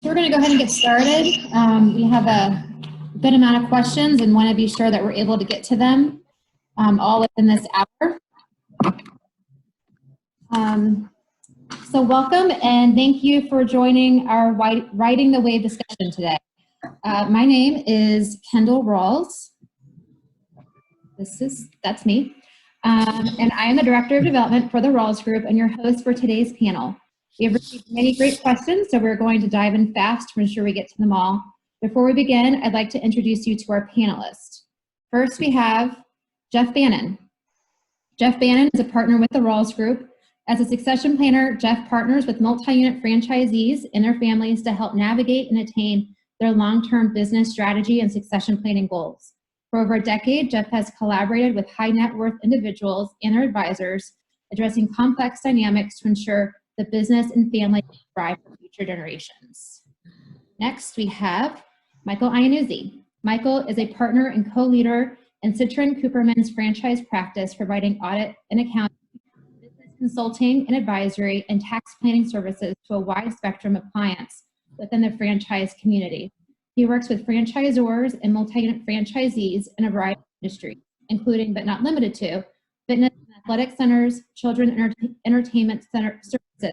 We're going to go ahead and get started. We have a good amount of questions and want to be sure that we're able to get to them all within this hour. So welcome and thank you for joining our Riding the Wave discussion today. My name is Kendall Rawls. That's me. And I am the Director of Development for the Rawls Group and your host for today's panel. We have received many great questions, so we're going to dive in fast to ensure we get to them all. Before we begin, I'd like to introduce you to our panelists. First, we have Jeff Bannon. Jeff Bannon is a partner with the Rawls Group. As a succession planner, Jeff partners with multi-unit franchisees and their families to help navigate and attain their long-term business strategy and succession planning goals. For over a decade, Jeff has collaborated with high net worth individuals and their advisors, addressing complex dynamics to ensure the business and family thrive for future generations. Next, we have Michael Iannuzzi. Michael is a partner and co-leader in Citron Cooperman's franchise practice, providing audit and accounting, business consulting and advisory, and tax planning services to a wide spectrum of clients within the franchise community. He works with franchisors and multi-unit franchisees in a variety of industries, including but not limited to fitness and athletic centers, children entertainment center services,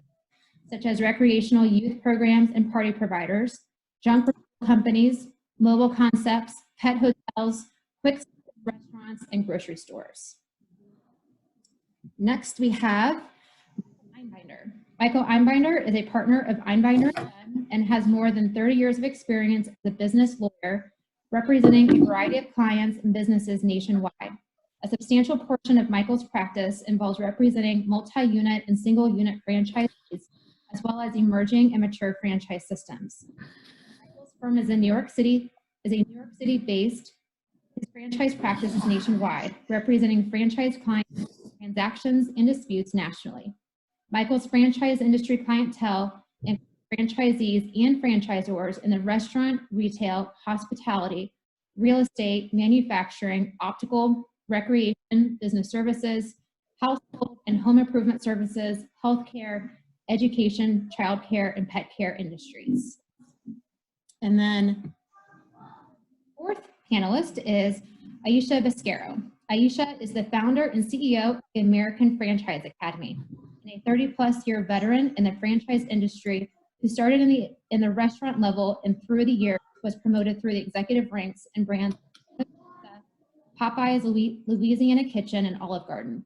such as recreational youth programs and party providers, junk companies, mobile concepts, pet hotels, quick restaurants, and grocery stores. Next, we have Einbinder. Michael Einbinder is a partner of Einbinder and has more than 30 years of experience as a business lawyer, representing a variety of clients and businesses nationwide. A substantial portion of Michael's practice involves representing multi-unit and single-unit franchisees, as well as emerging and mature franchise systems. Michael's firm is a New York City based. His franchise practice is nationwide, representing franchise clients, transactions, and disputes nationally. Michael's franchise industry clientele and franchisees and franchisors in the restaurant, retail, hospitality, real estate, manufacturing, optical, recreation, business services, household and home improvement services, healthcare, education, childcare, and pet care industries. And then fourth panelist is Aicha Bascaro. Aicha is the founder and CEO of the American Franchise Academy, and a 30-plus year veteran in the franchise industry who started in the restaurant level and through the years was promoted through the executive ranks in brands Popeyes, Louisiana Kitchen, and Olive Garden.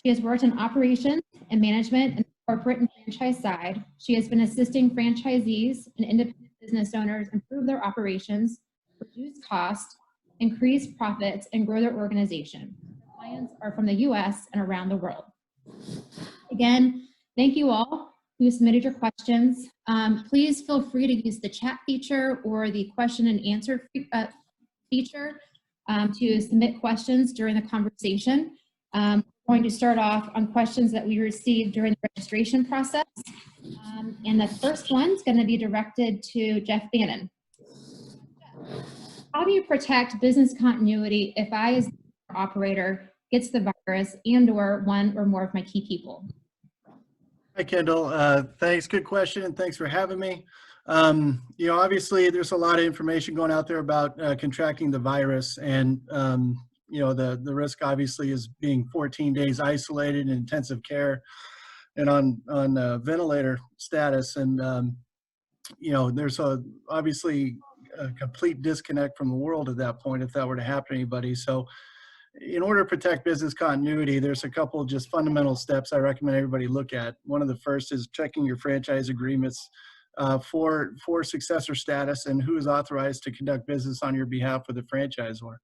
She has worked in operations and management and corporate and franchise side. She has been assisting franchisees and independent business owners improve their operations, reduce costs, increase profits, and grow their organization. Her clients are from the US and around the world. Again, thank you all who submitted your questions. Please feel free to use the chat feature or the question and answer feature to submit questions during the conversation. We're going to start off on questions that we received during the registration process. And the first one is going to be directed to Jeff Bannon. How do you protect business continuity if I, as the operator, gets the virus and/or one or more of my key people? Hi, Kendall. Thanks. Good question, and thanks for having me. You know, obviously, there's a lot of information going out there about contracting the virus, and you know, the risk obviously is being 14 days isolated in intensive care and on ventilator status, and you know, there's obviously a complete disconnect from the world at that point if that were to happen to anybody. So in order to protect business continuity, there's a couple of just fundamental steps I recommend everybody look at. One of the first is checking your franchise agreements for successor status and who is authorized to conduct business on your behalf with the franchisor.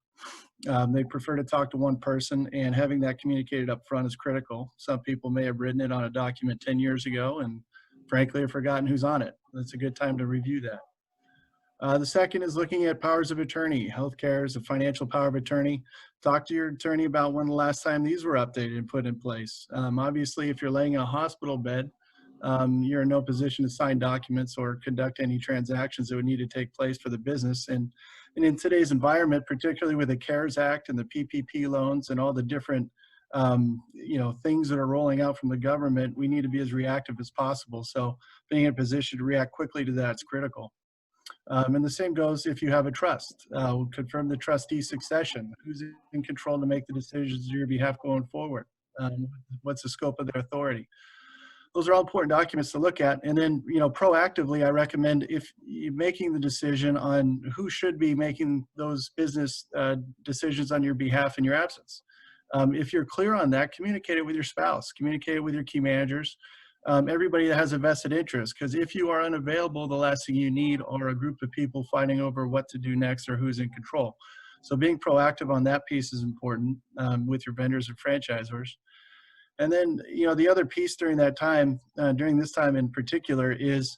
They prefer to talk to one person, and having that communicated up front is critical. Some people may have written it on a document 10 years ago and frankly have forgotten who's on it. That's a good time to review that. The second is looking at powers of attorney. Healthcare is a financial power of attorney. Talk to your attorney about when the last time these were updated and put in place. Obviously, if you're laying in a hospital bed, you're in no position to sign documents or conduct any transactions that would need to take place for the business. And in today's environment, particularly with the CARES Act and the PPP loans and all the different you know, things that are rolling out from the government, we need to be as reactive as possible. So being in a position to react quickly to that is critical. And the same goes if you have a trust. We'll confirm the trustee succession. Who's in control to make the decisions on your behalf going forward? What's the scope of their authority? Those are all important documents to look at. And then, you know, proactively, I recommend if you're making the decision on who should be making those business decisions on your behalf in your absence. If you're clear on that, communicate it with your spouse, communicate it with your key managers, everybody that has a vested interest. Because if you are unavailable, the last thing you need are a group of people fighting over what to do next or who's in control. So being proactive on that piece is important with your vendors and franchisors. And then, you know, the other piece during that time, during this time in particular, is,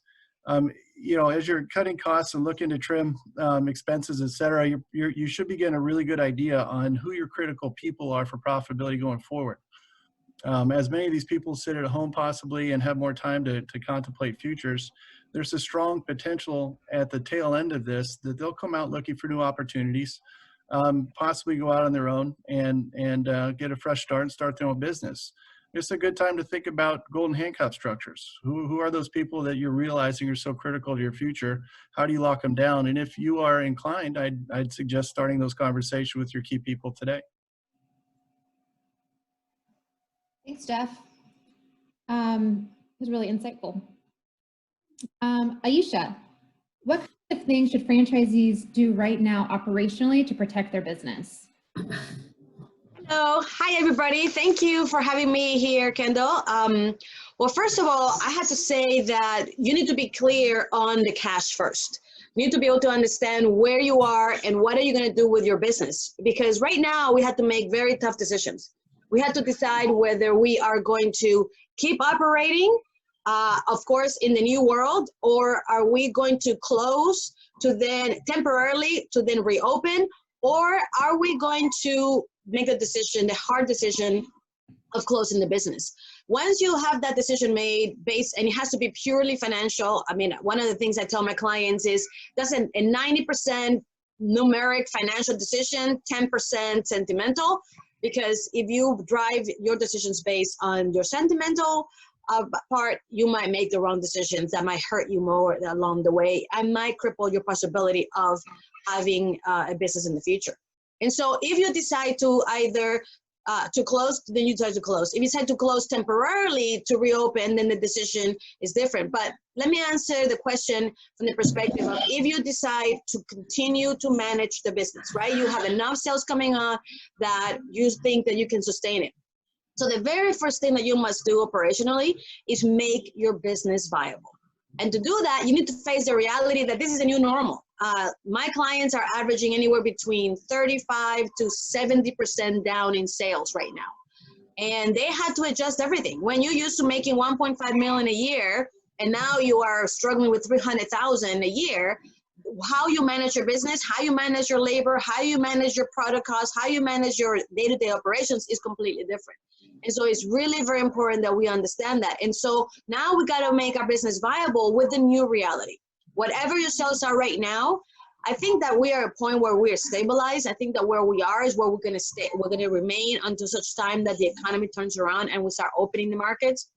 you know, as you're cutting costs and looking to trim expenses, et cetera, you should be getting a really good idea on who your critical people are for profitability going forward. As many of these people sit at home possibly and have more time to contemplate futures, there's a strong potential at the tail end of this that they'll come out looking for new opportunities, possibly go out on their own and get a fresh start and start their own business. It's a good time to think about golden handcuff structures. Who are those people that you're realizing are so critical to your future? How do you lock them down? And if you are inclined, I'd suggest starting those conversations with your key people today. Thanks, Jeff. It was really insightful. Aicha, what kind of things should franchisees do right now operationally to protect their business? Hello, hi everybody. Thank you for having me here, Kendall. Well, first of all, I have to say that you need to be clear on the cash first. You need to be able to understand where you are and what are you going to do with your business. Because right now we have to make very tough decisions. We have to decide whether we are going to keep operating, of course, in the new world, or are we going to close to then temporarily to then reopen, or are we going to make a decision, the hard decision of closing the business? Once you have that decision made based, and it has to be purely financial. I mean, one of the things I tell my clients is that's a 90% numeric financial decision, 10% sentimental, because if you drive your decisions based on your sentimental part, you might make the wrong decisions that might hurt you more along the way and might cripple your possibility of having a business in the future. And so if you decide to either to close, then you decide to close. If you decide to close temporarily to reopen, then the decision is different. But let me answer the question from the perspective of if you decide to continue to manage the business, right? You have enough sales coming on that you think that you can sustain it. So the very first thing that you must do operationally is make your business viable. And to do that, you need to face the reality that this is a new normal. My clients are averaging anywhere between 35 to 70% down in sales right now. And they had to adjust everything. When you're used to making 1.5 million a year, and now you are struggling with 300,000 a year, how you manage your business, how you manage your labor, how you manage your product costs, how you manage your day-to-day operations is completely different. And so it's really very important that we understand that. And so now we got to make our business viable with the new reality. Whatever your sales are right now, I think that we are at a point where we are stabilized. I think that where we are is where we're going to stay. We're going to remain until such time that the economy turns around and we start opening the markets,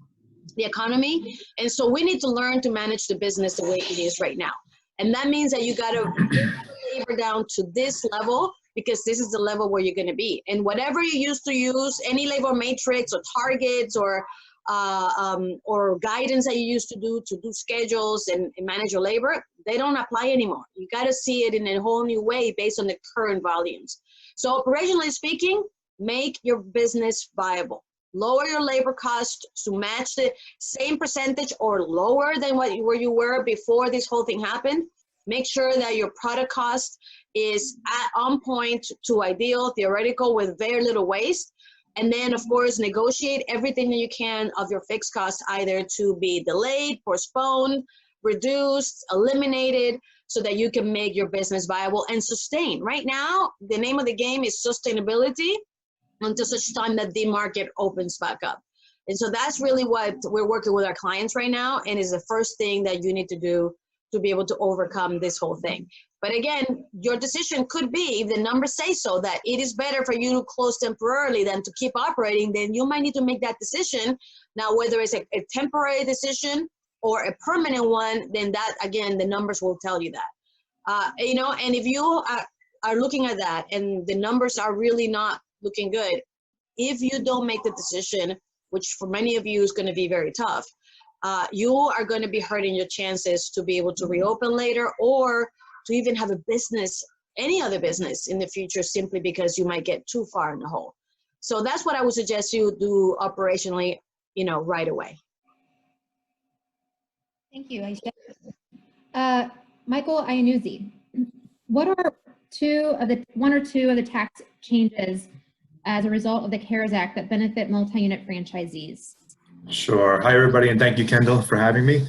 the economy. And so we need to learn to manage the business the way it is right now. And that means that you got to bring the labor down to this level, because this is the level where you're going to be. And whatever you used to use, any labor matrix or targets or guidance that you used to do schedules and manage your labor, they don't apply anymore. You got to see it in a whole new way based on the current volumes. So operationally speaking, make your business viable. Lower your labor cost to match the same percentage or lower than where you were before this whole thing happened. Make sure that your product cost is on point to ideal, theoretical, with very little waste. And then, of course, negotiate everything that you can of your fixed costs, either to be delayed, postponed, reduced, eliminated, so that you can make your business viable and sustain. Right now, the name of the game is sustainability until such time that the market opens back up. And so that's really what we're working with our clients right now, and is the first thing that you need to do to be able to overcome this whole thing. But again, your decision could be, if the numbers say so, that it is better for you to close temporarily than to keep operating, then you might need to make that decision. Now, whether it's a temporary decision or a permanent one, then that, again, the numbers will tell you that. You know, and if you are looking at that and the numbers are really not looking good, if you don't make the decision, which for many of you is going to be very tough, you are going to be hurting your chances to be able to reopen later, or to even have a business, any other business in the future, simply because you might get too far in the hole. So that's what I would suggest you do operationally, you know, right away. Thank you, Aicha. Michael Iannuzzi, what are one or two of the tax changes as a result of the CARES Act that benefit multi-unit franchisees? Sure. Hi, everybody, and thank you, Kendall, for having me.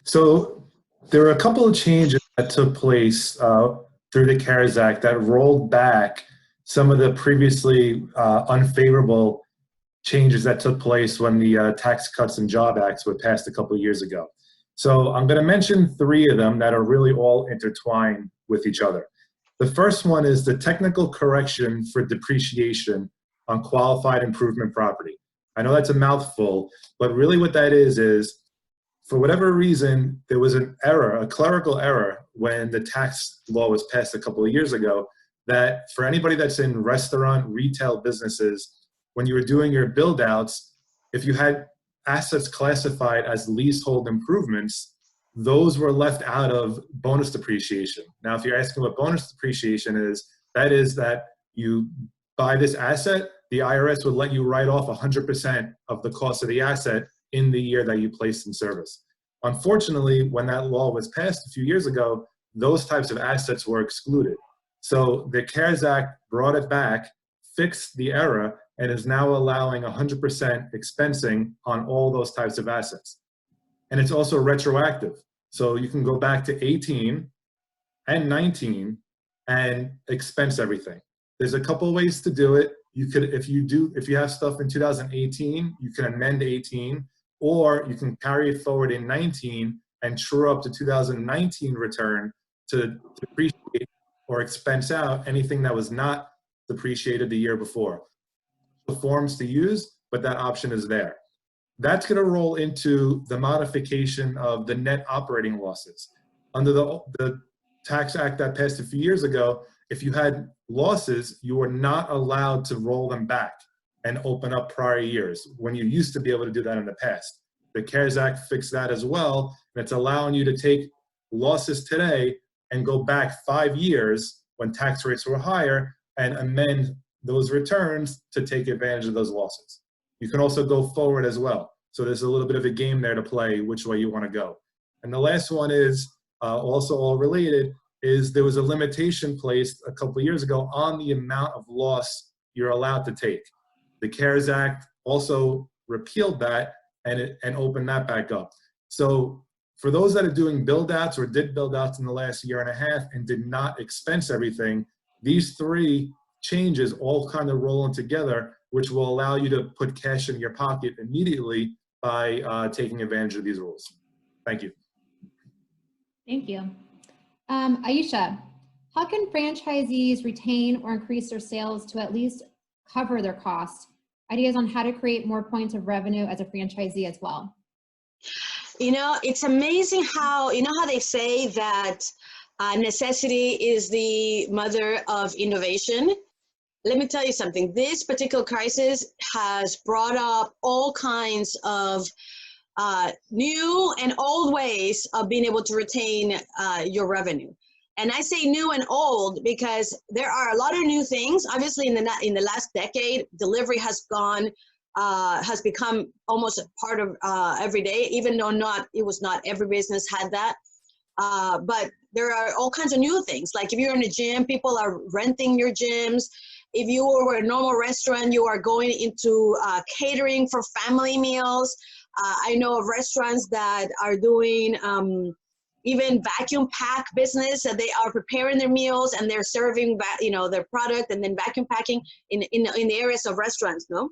So there are a couple of changes that took place through the CARES Act that rolled back some of the previously unfavorable changes that took place when the Tax Cuts and Job Acts were passed a couple of years ago. So I'm going to mention three of them that are really all intertwined with each other. The first one is the technical correction for depreciation on qualified improvement property. I know that's a mouthful, but really what that is for whatever reason, there was an error, a clerical error, when the tax law was passed a couple of years ago, that for anybody that's in restaurant, retail businesses, when you were doing your build outs, if you had assets classified as leasehold improvements, those were left out of bonus depreciation. Now, if you're asking what bonus depreciation is that you buy this asset, the IRS would let you write off 100% of the cost of the asset in the year that you placed in service. Unfortunately, when that law was passed a few years ago, those types of assets were excluded. So the CARES Act brought it back, fixed the error, and is now allowing 100% expensing on all those types of assets. And it's also retroactive. So you can go back to 18 and 19 and expense everything. There's a couple of ways to do it. You could, if you have stuff in 2018, you can amend 18, or you can carry it forward in 19 and true up to 2019 return to depreciate or expense out anything that was not depreciated the year before. The forms to use, but that option is there. That's going to roll into the modification of the net operating losses. Under the Tax Act that passed a few years ago, if you had losses, you were not allowed to roll them back and open up prior years when you used to be able to do that in the past. The CARES Act fixed that as well, and it's allowing you to take losses today and go back 5 years when tax rates were higher and amend those returns to take advantage of those losses. You can also go forward as well. So there's a little bit of a game there to play which way you want to go. And the last one is also all related, is there was a limitation placed a couple of years ago on the amount of loss you're allowed to take. The CARES Act also repealed that and opened that back up. So for those that are doing build outs or did build outs in the last year and a half and did not expense everything, these three changes all kind of roll in together, which will allow you to put cash in your pocket immediately by taking advantage of these rules. Thank you. Thank you. Aicha, how can franchisees retain or increase their sales to at least cover their costs? Ideas on how to create more points of revenue as a franchisee as well. You know, it's amazing how, you know how they say that necessity is the mother of innovation? Let me tell you something. This particular crisis has brought up all kinds of new and old ways of being able to retain your revenue. And I say new and old because there are a lot of new things. Obviously, in the last decade, delivery has become almost a part of every day, even though it was not every business had that. But there are all kinds of new things. Like if you're in a gym, people are renting your gyms. If you were a normal restaurant, you are going into catering for family meals. I know of restaurants that are doing even vacuum pack business. They are preparing their meals and they're serving, their product and then vacuum packing in the areas of restaurants, no?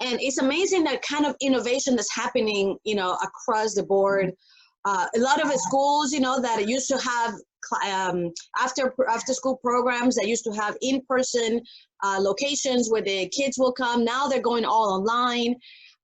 And it's amazing that kind of innovation that's happening, across the board. A lot of schools, you know, that used to have after school programs that used to have in-person locations where the kids will come. Now they're going all online.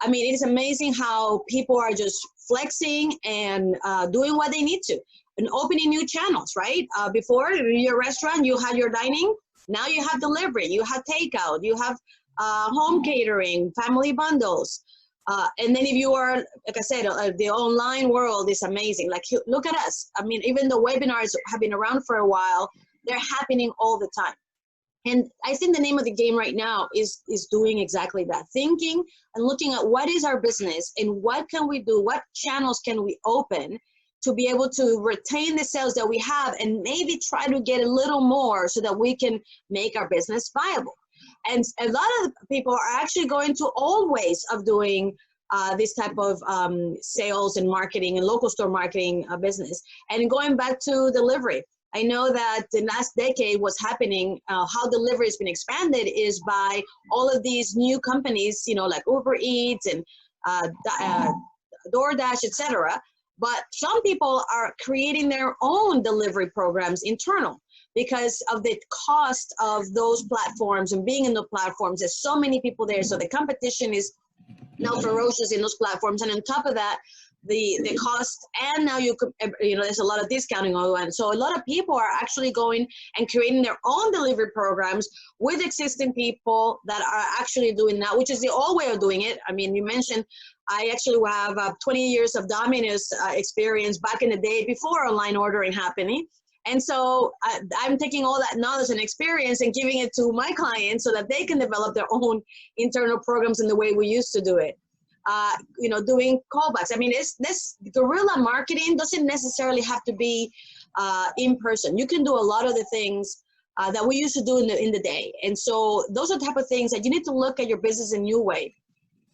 I mean, it is amazing how people are just flexing and doing what they need to and opening new channels, right? Before, in your restaurant, you had your dining. Now you have delivery, you have takeout, you have home catering, family bundles. And then if you are, like I said, the online world is amazing. Like, look at us. I mean, even the webinars have been around for a while, they're happening all the time. And I think the name of the game right now is doing exactly that. Thinking and looking at what is our business and what can we do, what channels can we open to be able to retain the sales that we have and maybe try to get a little more so that we can make our business viable. And a lot of people are actually going to old ways of doing this type of sales and marketing and local store marketing business and going back to delivery. I know that the last decade what's happening, how delivery has been expanded is by all of these new companies, you know, like Uber Eats and DoorDash, etc. But some people are creating their own delivery programs internal because of the cost of those platforms and being in the platforms. There's so many people there, so the competition is now ferocious in those platforms. And on top of that, the cost, and now you know, there's a lot of discounting online. So a lot of people are actually going and creating their own delivery programs with existing people that are actually doing that, which is the old way of doing it. I mean, you mentioned, I actually have 20 years of Domino's experience back in the day before online ordering happening. And so I'm taking all that knowledge and experience and giving it to my clients so that they can develop their own internal programs in the way we used to do it. You know, doing callbacks. I mean, this guerrilla marketing doesn't necessarily have to be in person. You can do a lot of the things that we used to do in the day. And so those are the type of things that you need to look at your business in a new way.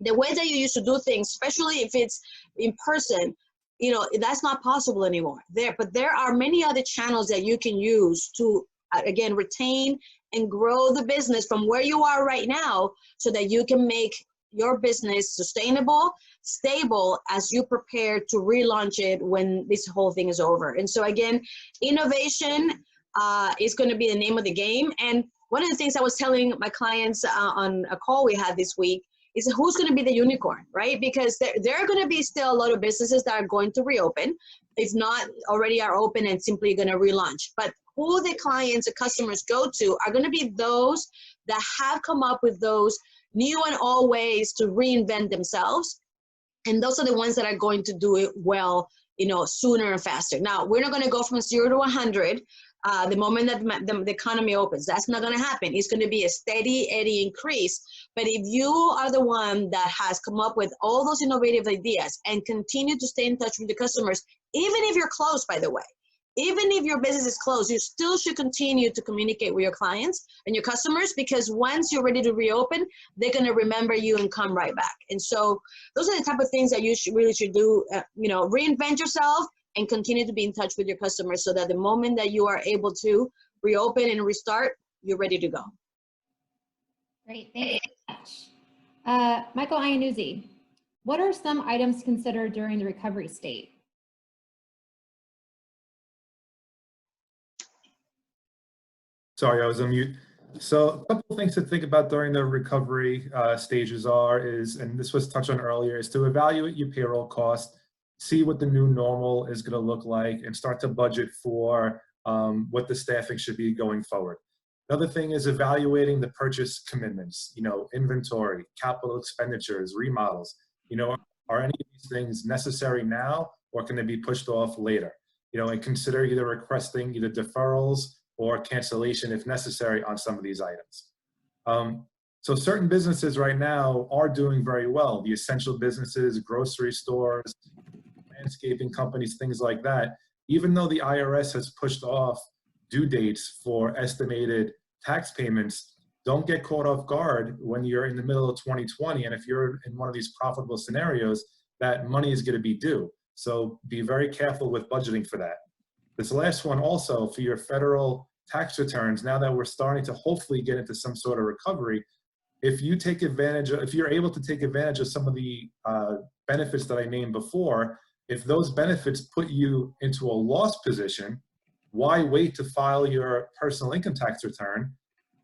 The way that you used to do things, especially if it's in person, you know, that's not possible anymore. But there are many other channels that you can use to, again, retain and grow the business from where you are right now so that you can make your business sustainable, stable as you prepare to relaunch it when this whole thing is over. And so again, innovation is going to be the name of the game. And one of the things I was telling my clients on a call we had this week is who's going to be the unicorn, right? Because there are going to be still a lot of businesses that are going to reopen, if not already are open and simply going to relaunch. But who the clients, the customers go to are going to be those that have come up with those new and old ways to reinvent themselves. And those are the ones that are going to do it well, you know, sooner and faster. Now, we're not going to go from 0 to 100 the moment that the economy opens. That's not going to happen. It's going to be a steady eddy increase. But if you are the one that has come up with all those innovative ideas and continue to stay in touch with the customers, even if you're closed, by the way, even if your business is closed, you still should continue to communicate with your clients and your customers, because once you're ready to reopen, they're going to remember you and come right back. And so those are the type of things that you really should do, you know, reinvent yourself and continue to be in touch with your customers so that the moment that you are able to reopen and restart, you're ready to go. Great, thank you so much. Michael Iannuzzi, what are some items considered during the recovery state? Sorry, I was on mute. So a couple of things to think about during the recovery stages and this was touched on earlier, is to evaluate your payroll cost, see what the new normal is going to look like, and start to budget for what the staffing should be going forward. Another thing is evaluating the purchase commitments, you know, inventory, capital expenditures, remodels. You know, are any of these things necessary now, or can they be pushed off later? You know, and consider either requesting either deferrals or cancellation if necessary on some of these items. So certain businesses right now are doing very well. The essential businesses, grocery stores, landscaping companies, things like that. Even though the IRS has pushed off due dates for estimated tax payments, don't get caught off guard when you're in the middle of 2020. And if you're in one of these profitable scenarios, that money is going to be due. So be very careful with budgeting for that. This last one also, for your federal tax returns, now that we're starting to hopefully get into some sort of recovery, if you take advantage of, if you're able to take advantage of some of the benefits that I named before, If those benefits put you into a loss position, why wait to file your personal income tax return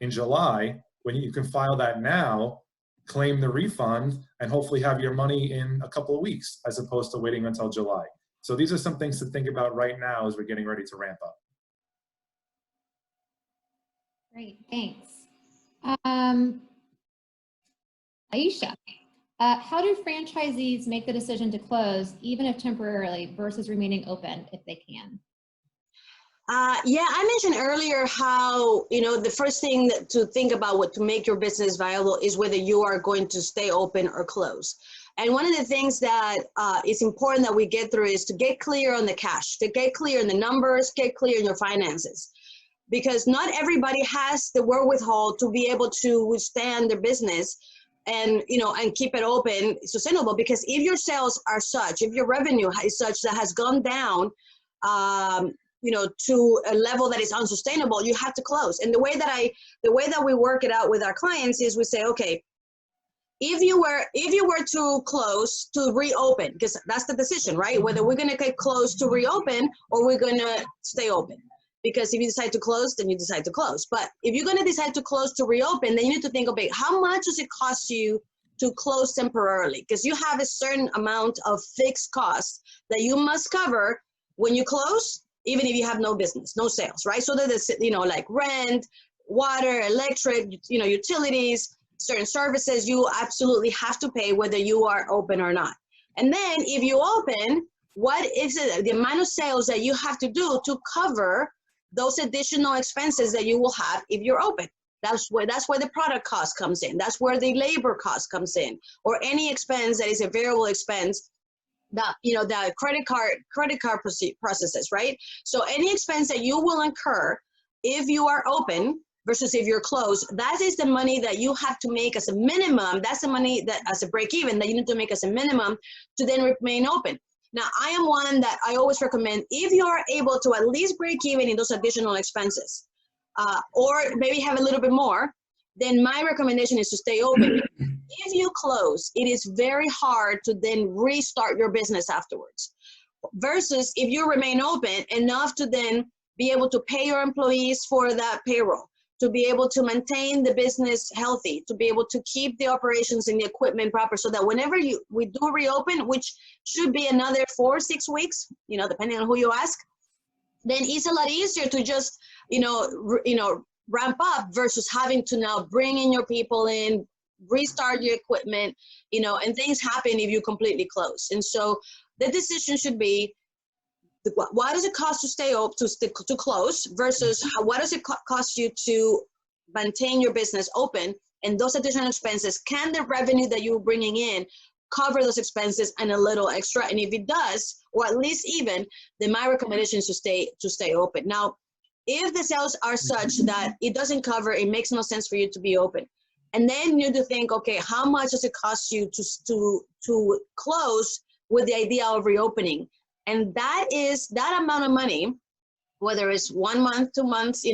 in July when you can file that now, claim the refund, and hopefully have your money in a couple of weeks, as opposed to waiting until July? So these are some things to think about right now as we're getting ready to ramp up. Great, thanks. Aicha, how do franchisees make the decision to close, even if temporarily, versus remaining open if they can? Yeah, I mentioned earlier how, the first thing to think about to make your business viable is whether you are going to stay open or close. And one of the things that is important that we get through is to get clear on the cash, to get clear in the numbers, get clear in your finances. Because not everybody has the wherewithal to be able to withstand their business and keep it open, sustainable. Because if your sales are such, if your revenue is such that has gone down, to a level that is unsustainable, you have to close. And the way that we work it out with our clients is we say, okay, if you were to close to reopen, because that's the decision, right? Whether we're going to get closed to reopen or we're going to stay open. Because if you decide to close, then you decide to close. But if you're going to decide to close to reopen, then you need to think, okay, how much does it cost you to close temporarily? Because you have a certain amount of fixed costs that you must cover when you close, even if you have no business, no sales, right? So that it's, like rent, water, electric, utilities, certain services, you absolutely have to pay whether you are open or not. And then if you open, what is the amount of sales that you have to do to cover those additional expenses that you will have if you're open? That's where the product cost comes in. That's where the labor cost comes in, or any expense that is a variable expense that, the credit card processes, right? So any expense that you will incur if you are open versus if you're closed, that is the money that you have to make as a minimum. That's the money that as a break even that you need to make as a minimum to then remain open. Now, I am one that I always recommend, if you are able to at least break even in those additional expenses, or maybe have a little bit more, then my recommendation is to stay open. If you close, it is very hard to then restart your business afterwards. Versus if you remain open enough to then be able to pay your employees for that payroll, to be able to maintain the business healthy, to be able to keep the operations and the equipment proper, so that whenever we do reopen, which should be another 4 or 6 weeks, depending on who you ask, then it's a lot easier to just, ramp up versus having to now bring in your people in, restart your equipment, and things happen if you completely close. And so the decision should be, what does it cost to stay open, to close, versus what does it cost you to maintain your business open? And those additional expenses, can the revenue that you're bringing in cover those expenses and a little extra? And if it does, or at least even, then my recommendation is to stay open. Now, if the sales are such that it doesn't cover, it makes no sense for you to be open. And then you need to think, okay, how much does it cost you to close with the idea of reopening? And that amount of money, whether it's 1 month, 2 months,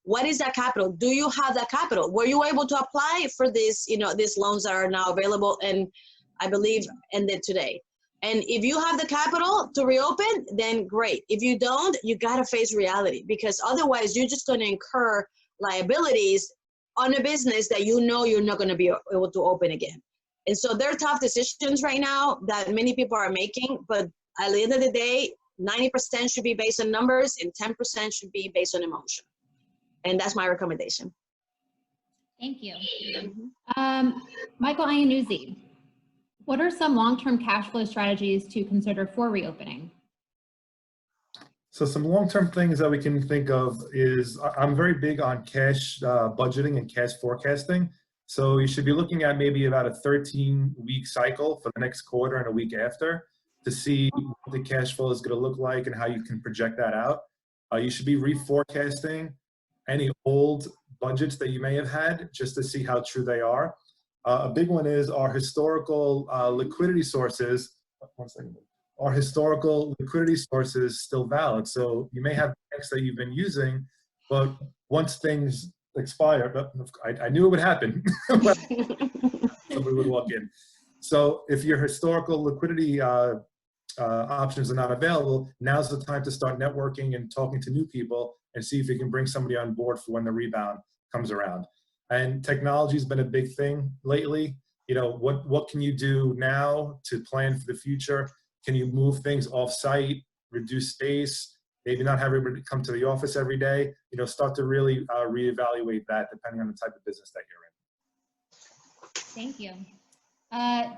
what is that capital? Do you have that capital? Were you able to apply for this, these loans that are now available and I believe ended today? And if you have the capital to reopen, then great. If you don't, you gotta face reality, because otherwise you're just gonna incur liabilities on a business that you're not gonna be able to open again. And so they're tough decisions right now that many people are making, but at the end of the day, 90% should be based on numbers and 10% should be based on emotion. And that's my recommendation. Thank you. Michael Iannuzzi, what are some long-term cash flow strategies to consider for reopening? So some long-term things that we can think of is, I'm very big on cash budgeting and cash forecasting. So you should be looking at maybe about a 13-week cycle for the next quarter and a week after to see what the cash flow is going to look like and how you can project that out. You should be reforecasting any old budgets that you may have had just to see how true they are. A big one is, our historical liquidity sources. One second. Are historical liquidity sources still valid? So you may have banks that you've been using, but once things expire, but I knew it would happen. Somebody would walk in. So if your historical liquidity options are not available, now's the time to start networking and talking to new people and see if you can bring somebody on board for when the rebound comes around. And technology has been a big thing lately. You know, what can you do now to plan for the future? Can you move things off-site, reduce space, maybe not have everybody come to the office every day? You know, start to really reevaluate that depending on the type of business that you're in. Thank you.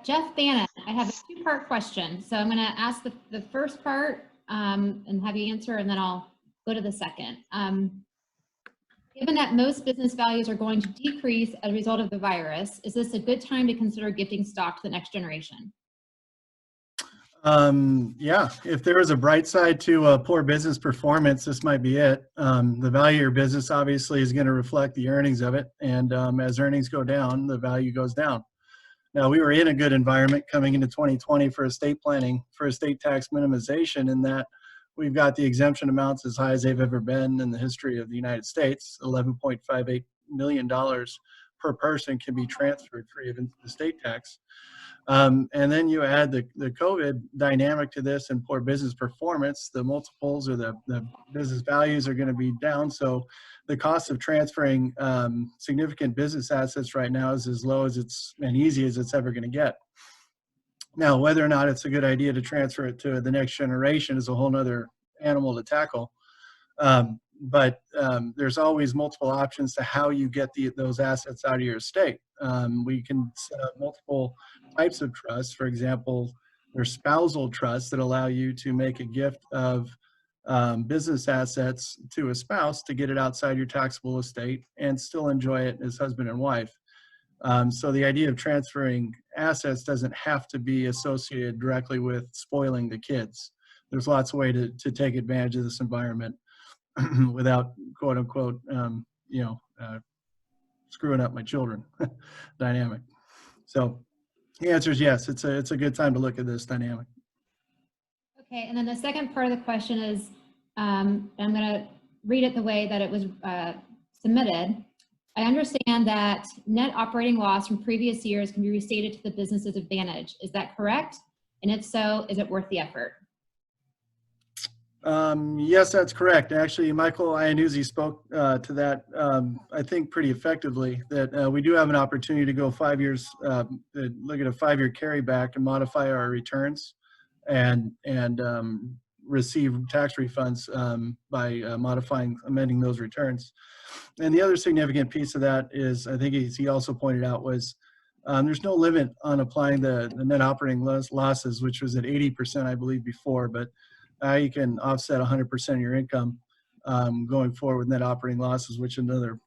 Jeff Bannon, I have a two-part question. So I'm going to ask the first part and have you answer, and then I'll go to the second. Given that most business values are going to decrease as a result of the virus, is this a good time to consider gifting stock to the next generation? Yeah, if there was a bright side to poor business performance, this might be it. The value of your business obviously is going to reflect the earnings of it. And as earnings go down, the value goes down. Now, we were in a good environment coming into 2020 for estate planning, for estate tax minimization, in that we've got the exemption amounts as high as they've ever been in the history of the United States. $11.58 million per person can be transferred free of estate tax. And then you add the COVID dynamic to this and poor business performance, the multiples or the business values are going to be down. So the cost of transferring significant business assets right now is as low as and easy as it's ever going to get. Now, whether or not it's a good idea to transfer it to the next generation is a whole nother animal to tackle. But there's always multiple options to how you get those assets out of your estate. We can set up multiple types of trusts. For example, there's spousal trusts that allow you to make a gift of business assets to a spouse to get it outside your taxable estate and still enjoy it as husband and wife. So the idea of transferring assets doesn't have to be associated directly with spoiling the kids. There's lots of ways to take advantage of this environment without, quote unquote, screwing up my children dynamic. So the answer is yes, it's a good time to look at this dynamic. Okay, and then the second part of the question is, I'm going to read it the way that it was submitted. I understand that net operating loss from previous years can be restated to the business's advantage. Is that correct? And if so, is it worth the effort? Yes, that's correct. Actually, Michael Iannuzzi spoke to that, I think, pretty effectively, that we do have an opportunity to go 5 years, look at a 5-year carryback and modify our returns and receive tax refunds by amending those returns. And the other significant piece of that is, I think he also pointed out, was there's no limit on applying the net operating losses, which was at 80%, I believe, before, but you can offset 100% of your income going forward with net operating losses, which is another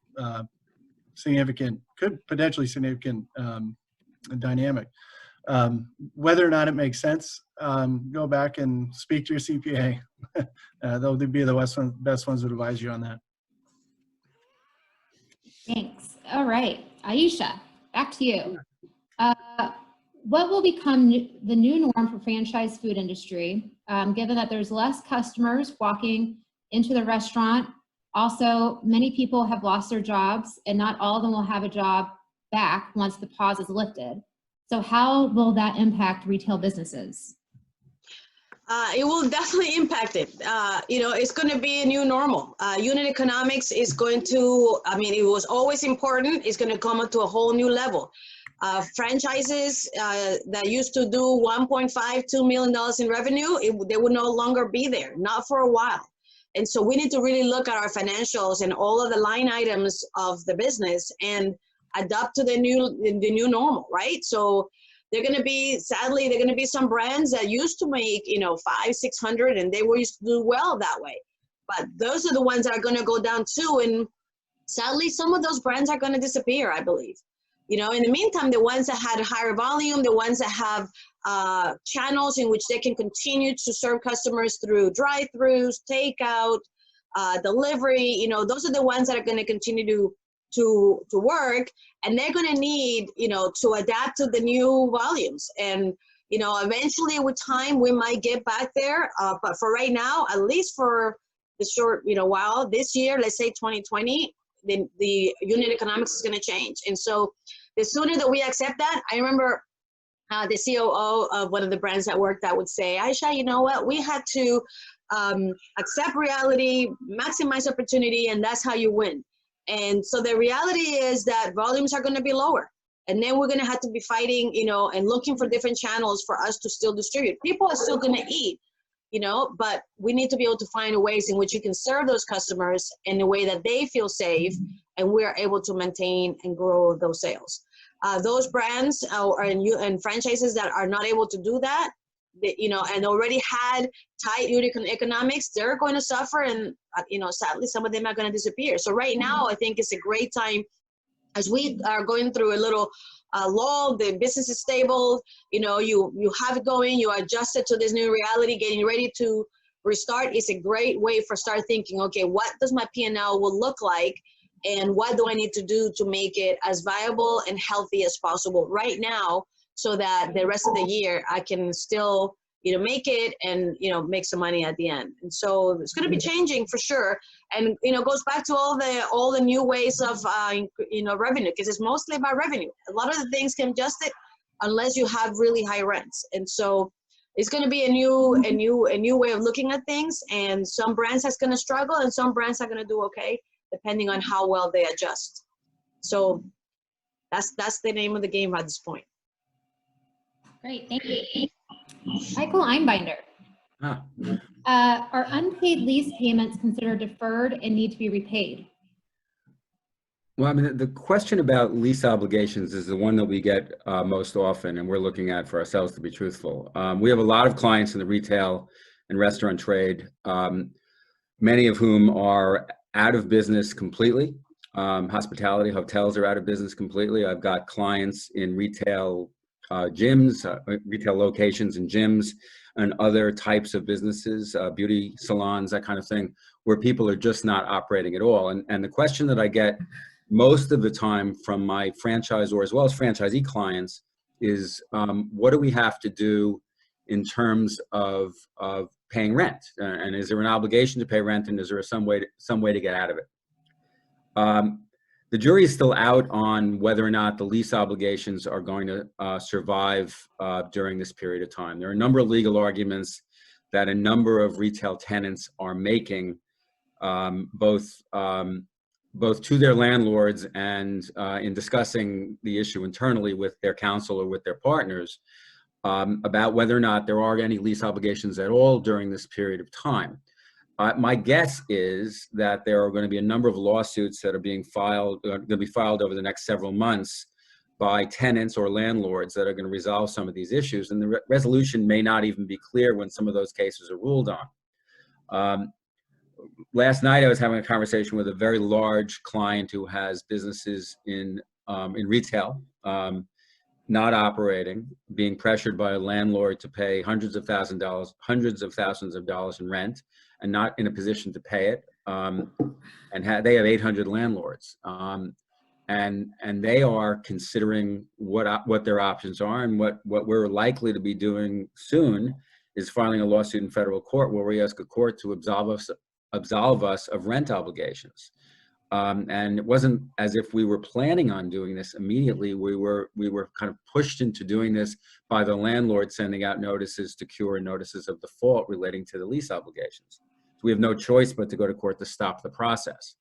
potentially significant dynamic. Whether or not it makes sense, go back and speak to your CPA. They'll be the best ones to advise you on that. Thanks. All right, Aicha, back to you. What will become the new norm for franchise food industry, given that there's less customers walking into the restaurant? Also, many people have lost their jobs, and not all of them will have a job back once the pause is lifted. So how will that impact retail businesses? It will definitely impact it. It's going to be a new normal. Unit economics is going to, it was always important. It's going to come up to a whole new level. Franchises that used to do $1.52 million in revenue, they would no longer be there, not for a while. And so we need to really look at our financials and all of the line items of the business and adapt to the new normal, right? So sadly, there are going to be some brands that used to make, $500-600, and they were used to do well that way. But those are the ones that are going to go down too. And sadly, some of those brands are going to disappear, I believe. In the meantime, the ones that had higher volume, the ones that have channels in which they can continue to serve customers through drive-throughs, takeout, delivery, those are the ones that are going to continue to work, and they're going to need, to adapt to the new volumes. And, eventually with time, we might get back there. But for right now, at least for the short, while this year, let's say 2020, the unit economics is going to change. And so the sooner that we accept that, I remember the COO of one of the brands at work that would say, Aicha, you know what, we had to accept reality, maximize opportunity, and that's how you win. And so the reality is that volumes are going to be lower. And then we're going to have to be fighting, you know, and looking for different channels for us to still distribute. People are still going to eat, you know, but we need to be able to find ways in which you can serve those customers in a way that they feel safe, and we're able to maintain and grow those sales. Those brands and franchises that are not able to do that, you know, and already had tight unit economics, they're going to suffer, and you know, sadly, some of them are going to disappear. So right now, I think it's a great time, as we are going through a little lull. The business is stable. You know, you have it going. You are adjusted to this new reality, getting ready to restart. Is a great way for start thinking. Okay, what does my P&L will look like, and what do I need to do to make it as viable and healthy as possible right now, so that the rest of the year I can still, you know, make it and, you know, make some money at the end. And so it's going to be changing for sure. And, you know, goes back to all the new ways of, you know, revenue, because it's mostly about revenue. A lot of the things can adjust it unless you have really high rents. And so it's going to be a new way of looking at things. And some brands are going to struggle, and some brands are going to do okay, depending on how well they adjust. So that's the name of the game at this point. Great, thank you. Michael Einbinder. Ah. Are unpaid lease payments considered deferred and need to be repaid? Well, I mean, the question about lease obligations is the one that we get most often, and we're looking at for ourselves, to be truthful. We have a lot of clients in the retail and restaurant trade, many of whom are out of business completely. Hospitality, hotels are out of business completely. I've got clients in retail gyms, retail locations and gyms, and other types of businesses, beauty salons, that kind of thing, where people are just not operating at all. And the question that I get most of the time from my franchisor as well as franchisee clients is, what do we have to do in terms of paying rent? And is there an obligation to pay rent, and is there some way to get out of it? The jury is still out on whether or not the lease obligations are going to survive during this period of time. There are a number of legal arguments that a number of retail tenants are making, both to their landlords and in discussing the issue internally with their counsel or with their partners, about whether or not there are any lease obligations at all during this period of time. My guess is that there are going to be a number of lawsuits that are going to be filed over the next several months by tenants or landlords that are going to resolve some of these issues, and the resolution may not even be clear when some of those cases are ruled on. Last night, I was having a conversation with a very large client who has businesses in retail, not operating, being pressured by a landlord to pay hundreds of thousands of dollars in rent, and not in a position to pay it. And they have 800 landlords, and they are considering what their options are, and what we're likely to be doing soon is filing a lawsuit in federal court where we ask a court to absolve us of rent obligations. And it wasn't as if we were planning on doing this immediately. We were kind of pushed into doing this by the landlord sending out notices to cure, notices of default relating to the lease obligations. So we have no choice but to go to court to stop the process.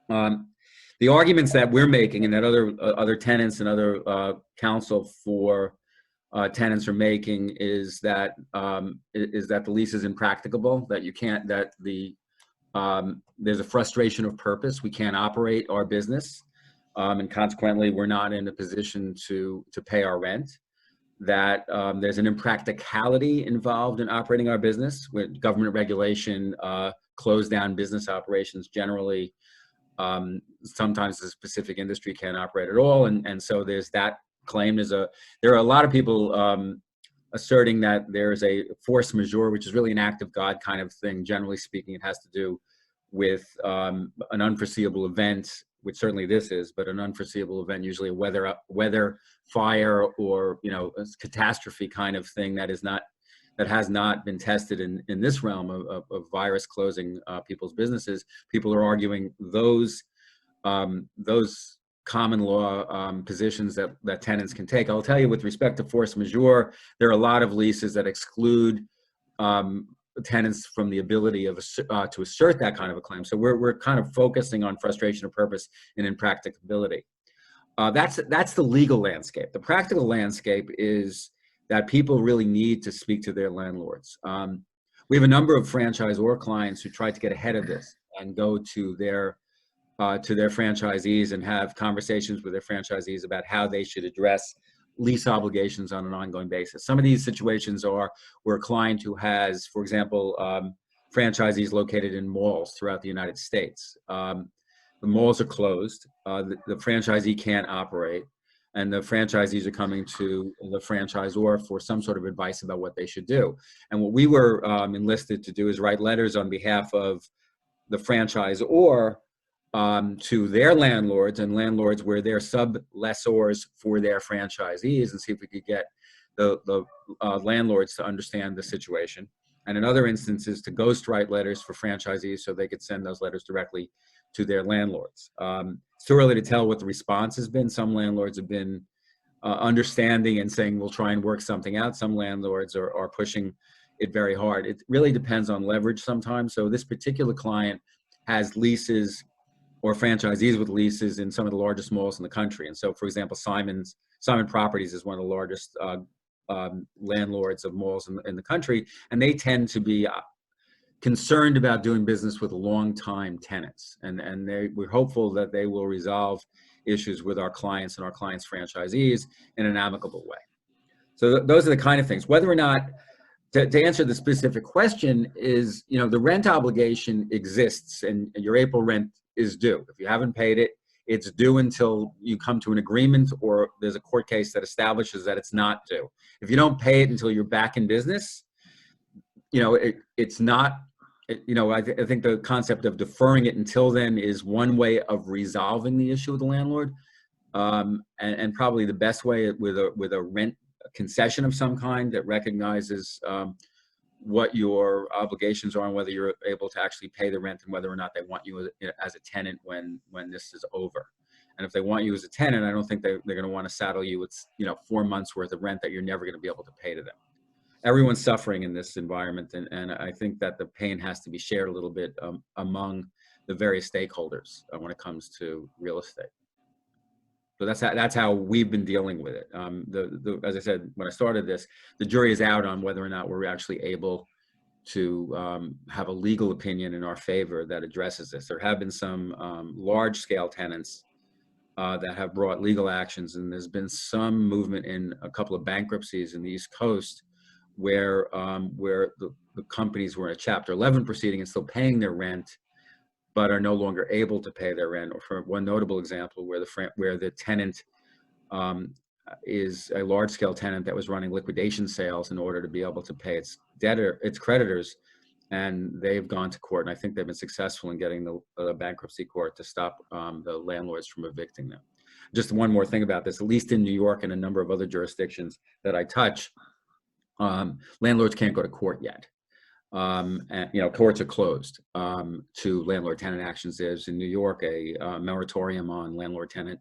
The arguments that we're making, and that other tenants and other counsel for tenants are making, is that the lease is impracticable, that you can't, that there's a frustration of purpose. We can't operate our business, and consequently, we're not in a position to pay our rent. That there's an impracticality involved in operating our business, with government regulation, closed down business operations generally. Sometimes the specific industry can't operate at all, and so there's that claim. There are a lot of people asserting that there's a force majeure, which is really an act of God kind of thing. Generally speaking, it has to do with an unforeseeable event, which certainly this is, but an unforeseeable event, usually a weather, fire, or a catastrophe kind of thing that has not been tested in this realm of virus closing people's businesses. People are arguing those common law positions that tenants can take. I'll tell you, with respect to force majeure, there are a lot of leases that exclude tenants from the ability of to assert that kind of a claim. So we're kind of focusing on frustration of purpose and impracticability. That's the legal landscape. The practical landscape is that people really need to speak to their landlords. We have a number of franchisor clients who try to get ahead of this and go to their franchisees and have conversations with their franchisees about how they should address lease obligations on an ongoing basis. Some of these situations are where a client who has, for example, franchisees located in malls throughout the United States. The malls are closed, the franchisee can't operate, and the franchisees are coming to the franchisor for some sort of advice about what they should do. And what we were enlisted to do is write letters on behalf of the franchisor to their landlords, and landlords where they're sub-lessors for their franchisees, and see if we could get the landlords to understand the situation. And in other instances, to ghostwrite letters for franchisees so they could send those letters directly to their landlords. It's too early to tell what the response has been. Some landlords have been understanding and saying, we'll try and work something out. Some landlords are pushing it very hard. It really depends on leverage sometimes. So this particular client has leases or franchisees with leases in some of the largest malls in the country. And so, for example, Simon Properties is one of the largest landlords of malls in the country, and they tend to be concerned about doing business with long-time tenants. And we're hopeful that they will resolve issues with our clients and our clients' franchisees in an amicable way. So those are the kind of things. Whether or not, to answer the specific question is, the rent obligation exists and your April rent is due. If you haven't paid it, it's due until you come to an agreement or there's a court case that establishes that it's not due. If you don't pay it until you're back in business, it's not, I think the concept of deferring it until then is one way of resolving the issue with the landlord. And probably the best way with a rent concession of some kind that recognizes what your obligations are and whether you're able to actually pay the rent and whether or not they want you as a tenant when this is over. And if they want you as a tenant, I don't think they're going to want to saddle you with 4 months worth of rent that you're never going to be able to pay to them. Everyone's suffering in this environment, and I think that the pain has to be shared a little bit among the various stakeholders when it comes to real estate. So that's how we've been dealing with it. As I said, when I started this, the jury is out on whether or not we're actually able to have a legal opinion in our favor that addresses this. There have been some large-scale tenants that have brought legal actions, and there's been some movement in a couple of bankruptcies in the East Coast where the companies were in a Chapter 11 proceeding and still paying their rent, but are no longer able to pay their rent. Or for one notable example, where the tenant is a large-scale tenant that was running liquidation sales in order to be able to pay its creditors, and they've gone to court, and I think they've been successful in getting the bankruptcy court to stop the landlords from evicting them. Just one more thing about this: at least in New York and a number of other jurisdictions that I touch, landlords can't go to court yet. And, courts are closed to landlord-tenant actions. There's in New York a moratorium on landlord-tenant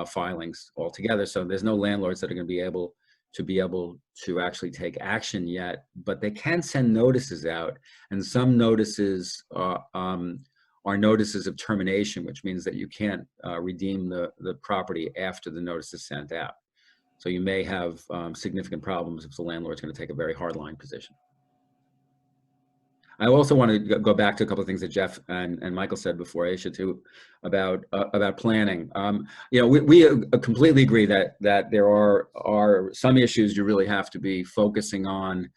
filings altogether. So there's no landlords that are going to be able to actually take action yet, but they can send notices out, and some notices are notices of termination, which means that you can't redeem the property after the notice is sent out. So you may have significant problems if the landlord's going to take a very hardline position. I also want to go back to a couple of things that Jeff and Michael said before, Aicha, too, about planning. We completely agree that there are some issues you really have to be focusing on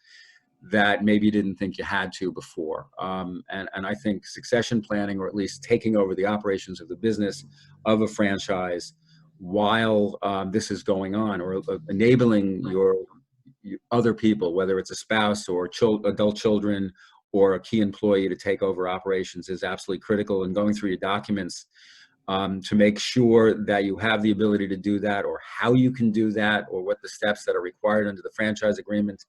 that maybe you didn't think you had to before. And I think succession planning, or at least taking over the operations of the business of a franchise while this is going on, or enabling your other people, whether it's a spouse or adult children or a key employee, to take over operations is absolutely critical. And going through your documents to make sure that you have the ability to do that, or how you can do that, or what the steps that are required under the franchise agreement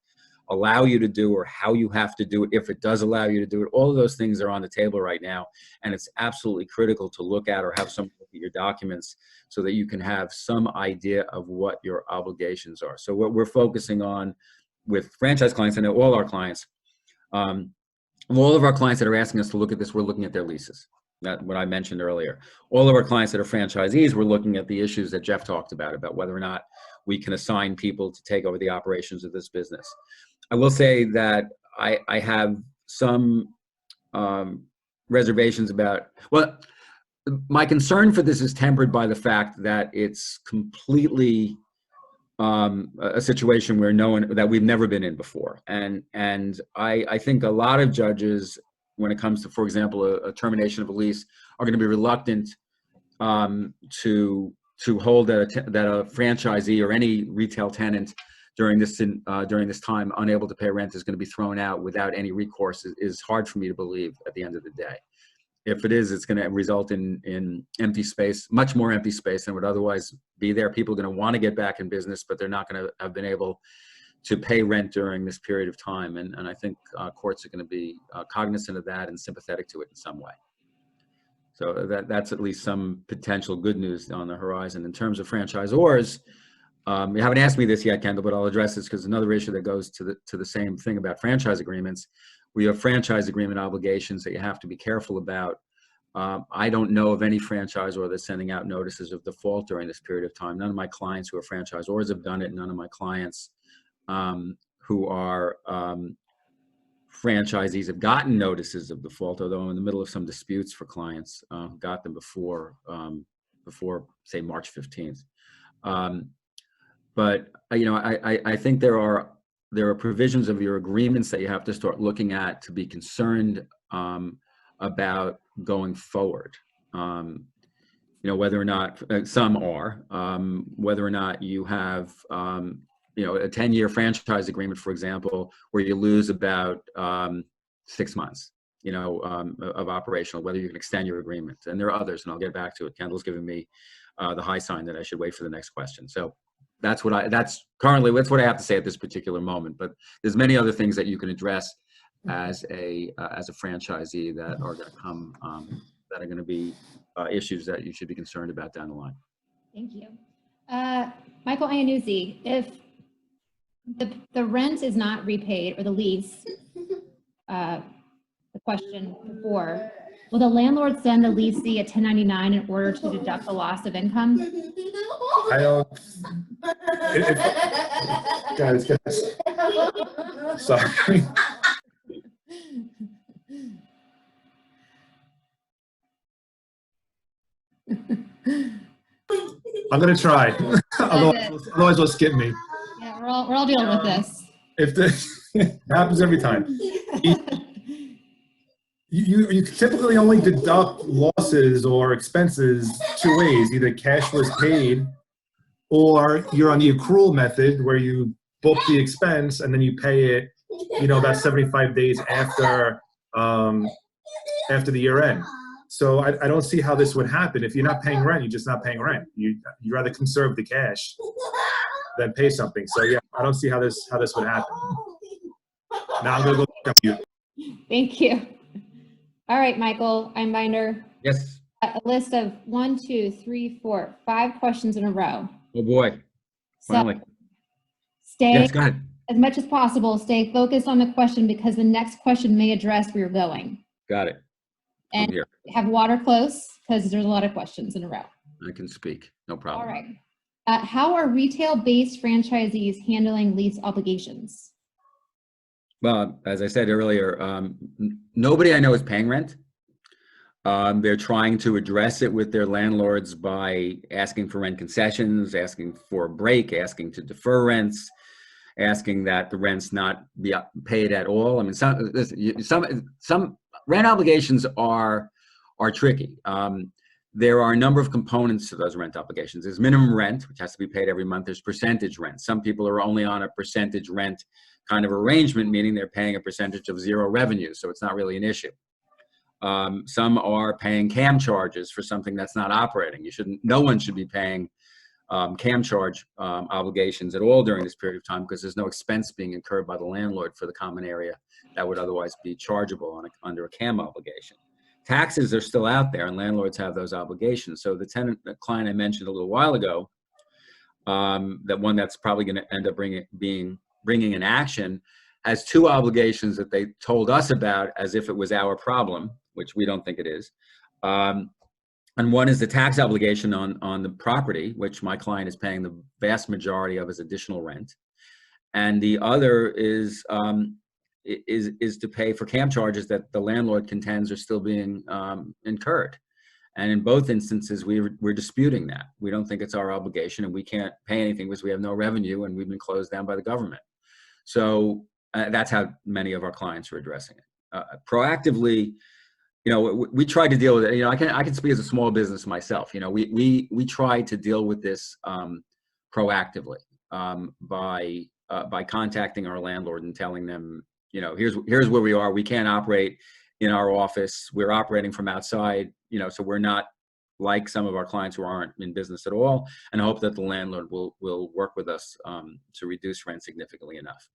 allow you to do, or how you have to do it if it does allow you to do it. All of those things are on the table right now, and it's absolutely critical to look at or have some look at your documents so that you can have some idea of what your obligations are. So what we're focusing on with franchise clients and all our clients, all of our clients that are asking us to look at this, we're looking at their leases. That what I mentioned earlier. All of our clients that are franchisees, we're looking at the issues that Jeff talked about whether or not we can assign people to take over the operations of this business. I will say that I have some reservations about, well, my concern for this is tempered by the fact that it's completely a situation where that we've never been in before. And I think a lot of judges, when it comes to, for example, a termination of a lease, are going to be reluctant to hold that a franchisee or any retail tenant during this time unable to pay rent is going to be thrown out without any recourse is hard for me to believe at the end of the day. If it is, it's going to result in empty space, much more empty space than would otherwise be there. People are going to want to get back in business, but they're not going to have been able to pay rent during this period of time. And I think courts are going to be cognizant of that and sympathetic to it in some way. So that's at least some potential good news on the horizon. In terms of franchisors, you haven't asked me this yet, Kendall, but I'll address this because another issue that goes to the same thing about franchise agreements. We have franchise agreement obligations that you have to be careful about. I don't know of any franchisor that's sending out notices of default during this period of time. None of my clients who are franchisors have done it. None of my clients who are franchisees have gotten notices of default, although I'm in the middle of some disputes for clients, got them before say March 15th. But I think there are provisions of your agreements that you have to start looking at to be concerned about going forward. Whether or not some are, whether or not you have a 10-year franchise agreement, for example, where you lose about 6 months, of operational, whether you can extend your agreement. And there are others, and I'll get back to it. Kendall's giving me the high sign that I should wait for the next question. So that's what I have to say at this particular moment. But there's many other things that you can address as a franchisee that are going to come, that are going to be issues that you should be concerned about down the line. Thank you. Michael Iannuzzi, if the rent is not repaid or the lease, the question before, will the landlord send the leasee a 1099 in order to deduct the loss of income? I don't. Guys. Sorry. I'm gonna try. Otherwise, they'll skip me. Yeah, we're all dealing with this. If it happens every time. You typically only deduct losses or expenses two ways: either cash was paid, or you're on the accrual method where you book the expense and then you pay it, about 75 days after the year end. So I don't see how this would happen. If you're not paying rent, you're just not paying rent. You rather conserve the cash than pay something. So yeah, I don't see how this would happen. Now I'm gonna go back on mute. Thank you. All right, Michael Einbinder. Yes. A list of 1, 2, 3, 4, 5 questions in a row. Oh boy. Finally. So stay, yes, go ahead. as much as possible, stay focused on the question because the next question may address where you're going. Got it. And I'm here. have water close because there's a lot of questions in a row. I can speak. No problem. All right. How are retail-based franchisees handling lease obligations? Well, as I said earlier, nobody I know is paying rent. They're trying to address it with their landlords by asking for rent concessions, asking for a break, asking to defer rents, asking that the rents not be paid at all. I mean, some rent obligations are tricky. There are a number of components to those rent obligations. There's minimum rent, which has to be paid every month. There's percentage rent. Some people are only on a percentage rent kind of arrangement, meaning they're paying a percentage of zero revenue, so it's not really an issue. Some are paying CAM charges for something that's not operating. No one should be paying CAM charge obligations at all during this period of time because there's no expense being incurred by the landlord for the common area that would otherwise be chargeable under a CAM obligation. taxes are still out there and landlords have those obligations. So the client I mentioned a little while ago, that one that's probably going to end up bringing an action, has two obligations that they told us about as if it was our problem, which we don't think it is. And one is the tax obligation on the property, which my client is paying the vast majority of as additional rent. And the other is to pay for camp charges that the landlord contends are still being incurred. And in both instances, we're disputing that. We don't think it's our obligation, and we can't pay anything because we have no revenue and we've been closed down by the government. So that's how many of our clients are addressing it. Proactively, we try to deal with it. I can speak as a small business myself. We try to deal with this proactively by contacting our landlord and telling them, here's where we are. We can't operate in our office. We're operating from outside, so we're not like some of our clients who aren't in business at all, and hope that the landlord will work with us to reduce rent significantly enough.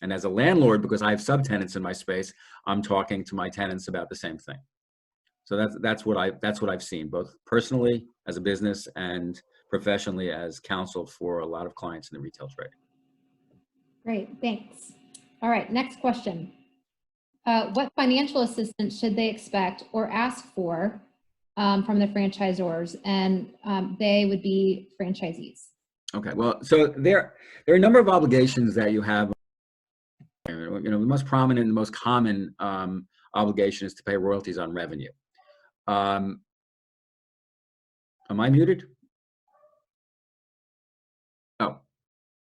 And as a landlord, because I have subtenants in my space, I'm talking to my tenants about the same thing. So that's what I've seen, both personally as a business and professionally as counsel for a lot of clients in the retail trade. Great, thanks. All right, next question. What financial assistance should they expect or ask for from the franchisors? And they would be franchisees. Okay, well, so there are a number of obligations that you have. The most prominent and the most common obligation is to pay royalties on revenue. Am I muted? Oh,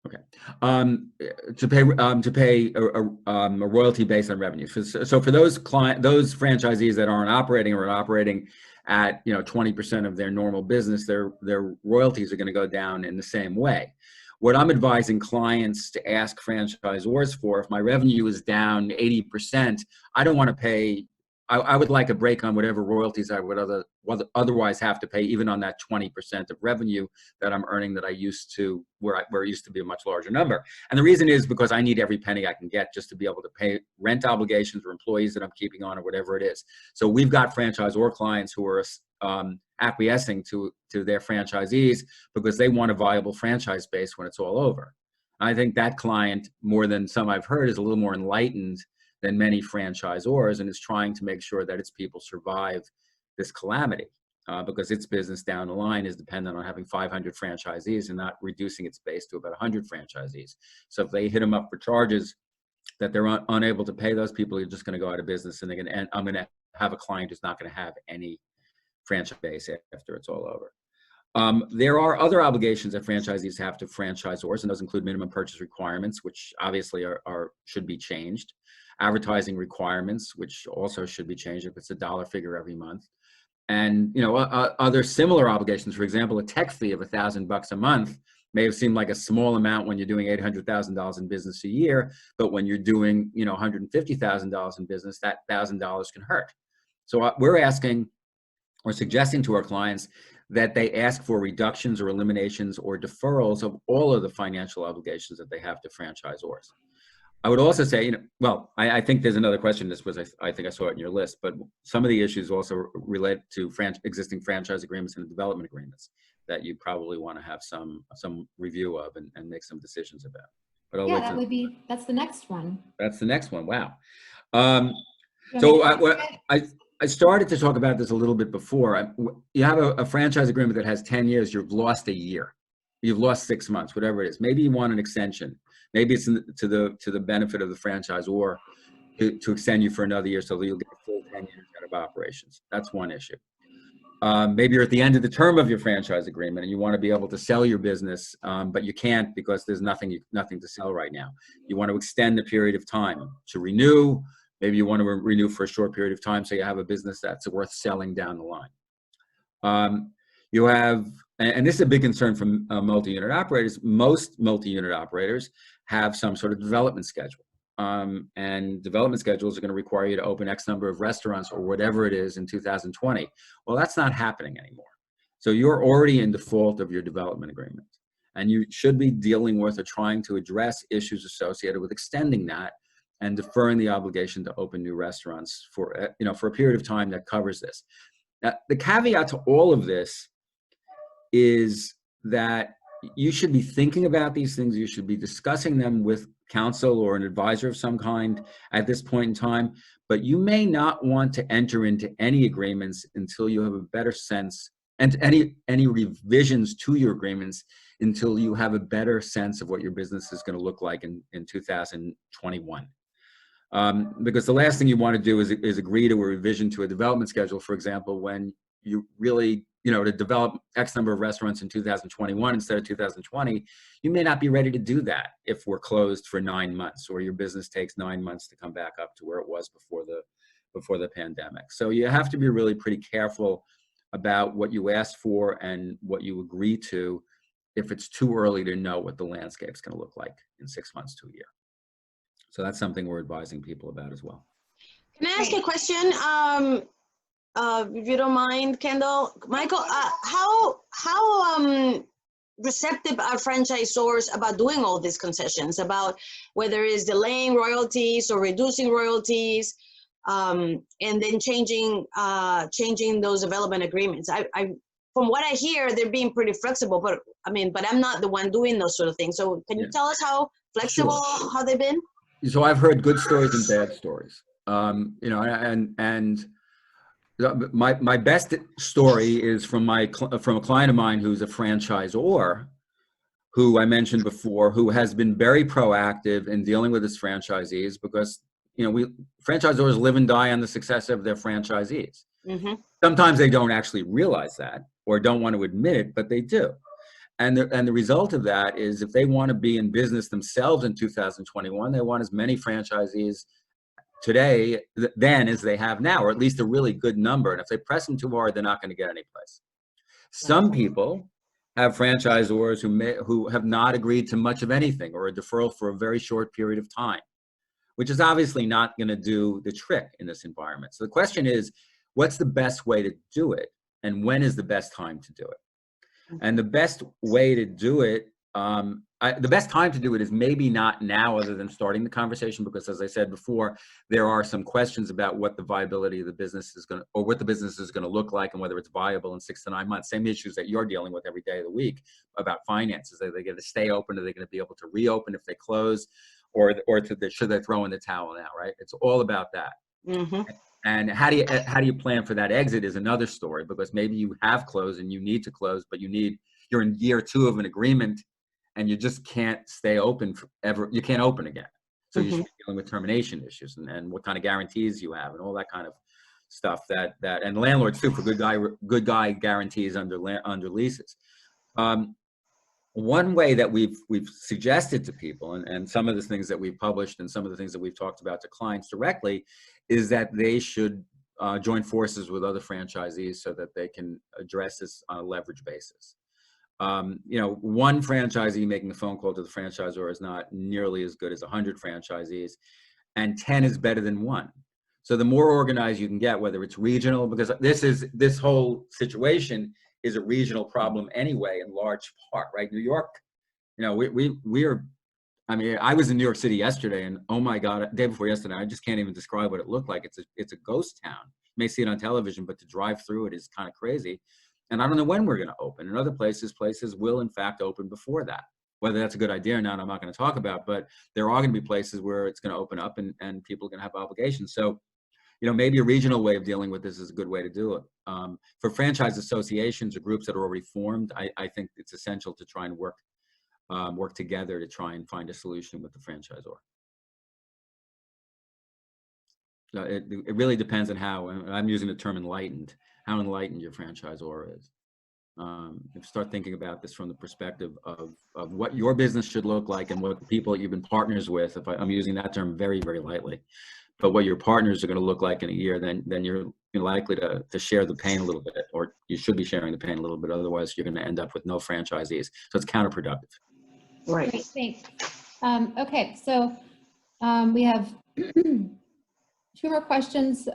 okay. To pay a royalty based on revenue. So for those franchisees that aren't operating or are operating at 20% of their normal business, their royalties are going to go down in the same way. What I'm advising clients to ask franchisors for, if my revenue is down 80%, I don't want to pay. I would like a break on whatever royalties I would otherwise have to pay, even on that 20% of revenue that I'm earning that I used to, where it used to be a much larger number. And the reason is because I need every penny I can get just to be able to pay rent obligations or employees that I'm keeping on or whatever it is. So we've got franchisor clients who are acquiescing to their franchisees because they want a viable franchise base when it's all over. I think that client, more than some I've heard, is a little more enlightened than many franchisors and is trying to make sure that its people survive this calamity because its business down the line is dependent on having 500 franchisees and not reducing its base to about 100 franchisees. So if they hit them up for charges that they're unable to pay, those people are just going to go out of business, and I'm going to have a client who's not going to have any franchise base after it's all over. There are other obligations that franchisees have to franchisors, and those include minimum purchase requirements, which obviously should be changed. Advertising requirements, which also should be changed if it's a dollar figure every month. And other similar obligations, for example, a tech fee of $1,000 a month may have seemed like a small amount when you're doing $800,000 in business a year, but when you're doing $150,000 in business, that $1,000 can hurt. So we're suggesting to our clients that they ask for reductions or eliminations or deferrals of all of the financial obligations that they have to franchisors. I would also say, I think there's another question. This was, I think I saw it in your list, but some of the issues also relate to existing franchise agreements and development agreements that you probably want to have some review of and make some decisions about. But that's the next one. That's the next one. Wow. So I started to talk about this a little bit before. You have a franchise agreement that has 10 years. You've lost a year. You've lost 6 months, whatever it is. Maybe you want an extension. Maybe it's to the benefit of the franchisor to extend you for another year so that you'll get a full 10 years out of operations. That's one issue. Maybe you're at the end of the term of your franchise agreement and you want to be able to sell your business, but you can't because there's nothing to sell right now. You want to extend the period of time to renew. Maybe you want to renew for a short period of time so you have a business that's worth selling down the line. You have, and this is a big concern from multi-unit operators. Most multi-unit operators have some sort of development schedule. And development schedules are going to require you to open X number of restaurants or whatever it is in 2020. Well, that's not happening anymore. So you're already in default of your development agreement. And you should be dealing with or trying to address issues associated with extending that and deferring the obligation to open new restaurants for, for a period of time that covers this. Now, the caveat to all of this is that you should be thinking about these things. You should be discussing them with counsel or an advisor of some kind at this point in time, but you may not want to enter into any agreements until you have a better sense, and any revisions to your agreements until you have a better sense of what your business is going to look like in 2021. Because the last thing you want to do is agree to a revision to a development schedule, for example, when you really, to develop X number of restaurants in 2021 instead of 2020, you may not be ready to do that if we're closed for 9 months, or your business takes 9 months to come back up to where it was before the pandemic. So you have to be really pretty careful about what you ask for and what you agree to if it's too early to know what the landscape's going to look like in 6 months to a year. So that's something we're advising people about as well. Can I ask a question? If you don't mind, Kendall. Michael, how receptive are franchisors about doing all these concessions, about whether it's delaying royalties or reducing royalties, and then changing those development agreements? From what I hear, they're being pretty flexible, but I'm not the one doing those sort of things. So can you tell us how flexible, how they've been? So I've heard good stories and bad stories. My best story is from a client of mine who's a franchisor, who I mentioned before, who has been very proactive in dealing with his franchisees, because franchisors live and die on the success of their franchisees. Mm-hmm. Sometimes they don't actually realize that or don't want to admit it, but they do. And the result of that is, if they want to be in business themselves in 2021, they want as many franchisees today then as they have now, or at least a really good number. And if they press them too hard, they're not going to get any place. Some people have franchisors who have not agreed to much of anything, or a deferral for a very short period of time, which is obviously not going to do the trick in this environment. So the question is, what's the best way to do it? And when is the best time to do it? And the best way to do it, the best time to do it is maybe not now, other than starting the conversation, because as I said before, there are some questions about what the viability of the business is going to, or what the business is going to look like, and whether it's viable in 6 to 9 months. Same issues that you're dealing with every day of the week about finances. Are they going to stay open? Are they going to be able to reopen if they close, or should they throw in the towel now? Right? It's all about that. Mm-hmm. And how do you plan for that exit is another story, because maybe you have closed and you need to close, but you're in year 2 of an agreement, and you just can't stay open forever. You can't open again. So you should be dealing with termination issues and what kind of guarantees you have and all that kind of stuff and landlords too, for good guy guarantees under leases. One way that we've suggested to people, and some of the things that we've published and some of the things that we've talked about to clients directly, is that they should join forces with other franchisees so that they can address this on a leverage basis. One franchisee making a phone call to the franchisor is not nearly as good as 100 franchisees, and 10 is better than 1. So the more organized you can get, whether it's regional, because this whole situation is a regional problem anyway, in large part, right? New York, we are, I was in New York City yesterday, and oh my God, day before yesterday, I just can't even describe what it looked like. It's a ghost town. You may see it on television, but to drive through it is kind of crazy. And I don't know when we're going to open. In other places will in fact open before that. Whether that's a good idea or not, I'm not going to talk about, but there are going to be places where it's going to open up and people are going to have obligations. So, maybe a regional way of dealing with this is a good way to do it. For franchise associations or groups that are already formed, I think it's essential to try and work together to try and find a solution with the franchisor. So it really depends on how, I'm using the term enlightened, how enlightened your franchisor is. Start thinking about this from the perspective of what your business should look like and what the people that you've been partners with, I'm using that term very, very lightly, but what your partners are going to look like in a year, then you're likely to share the pain a little bit, or you should be sharing the pain a little bit. Otherwise, you're going to end up with no franchisees. So it's counterproductive. Right. Great, thanks. Okay, so we have 2 more questions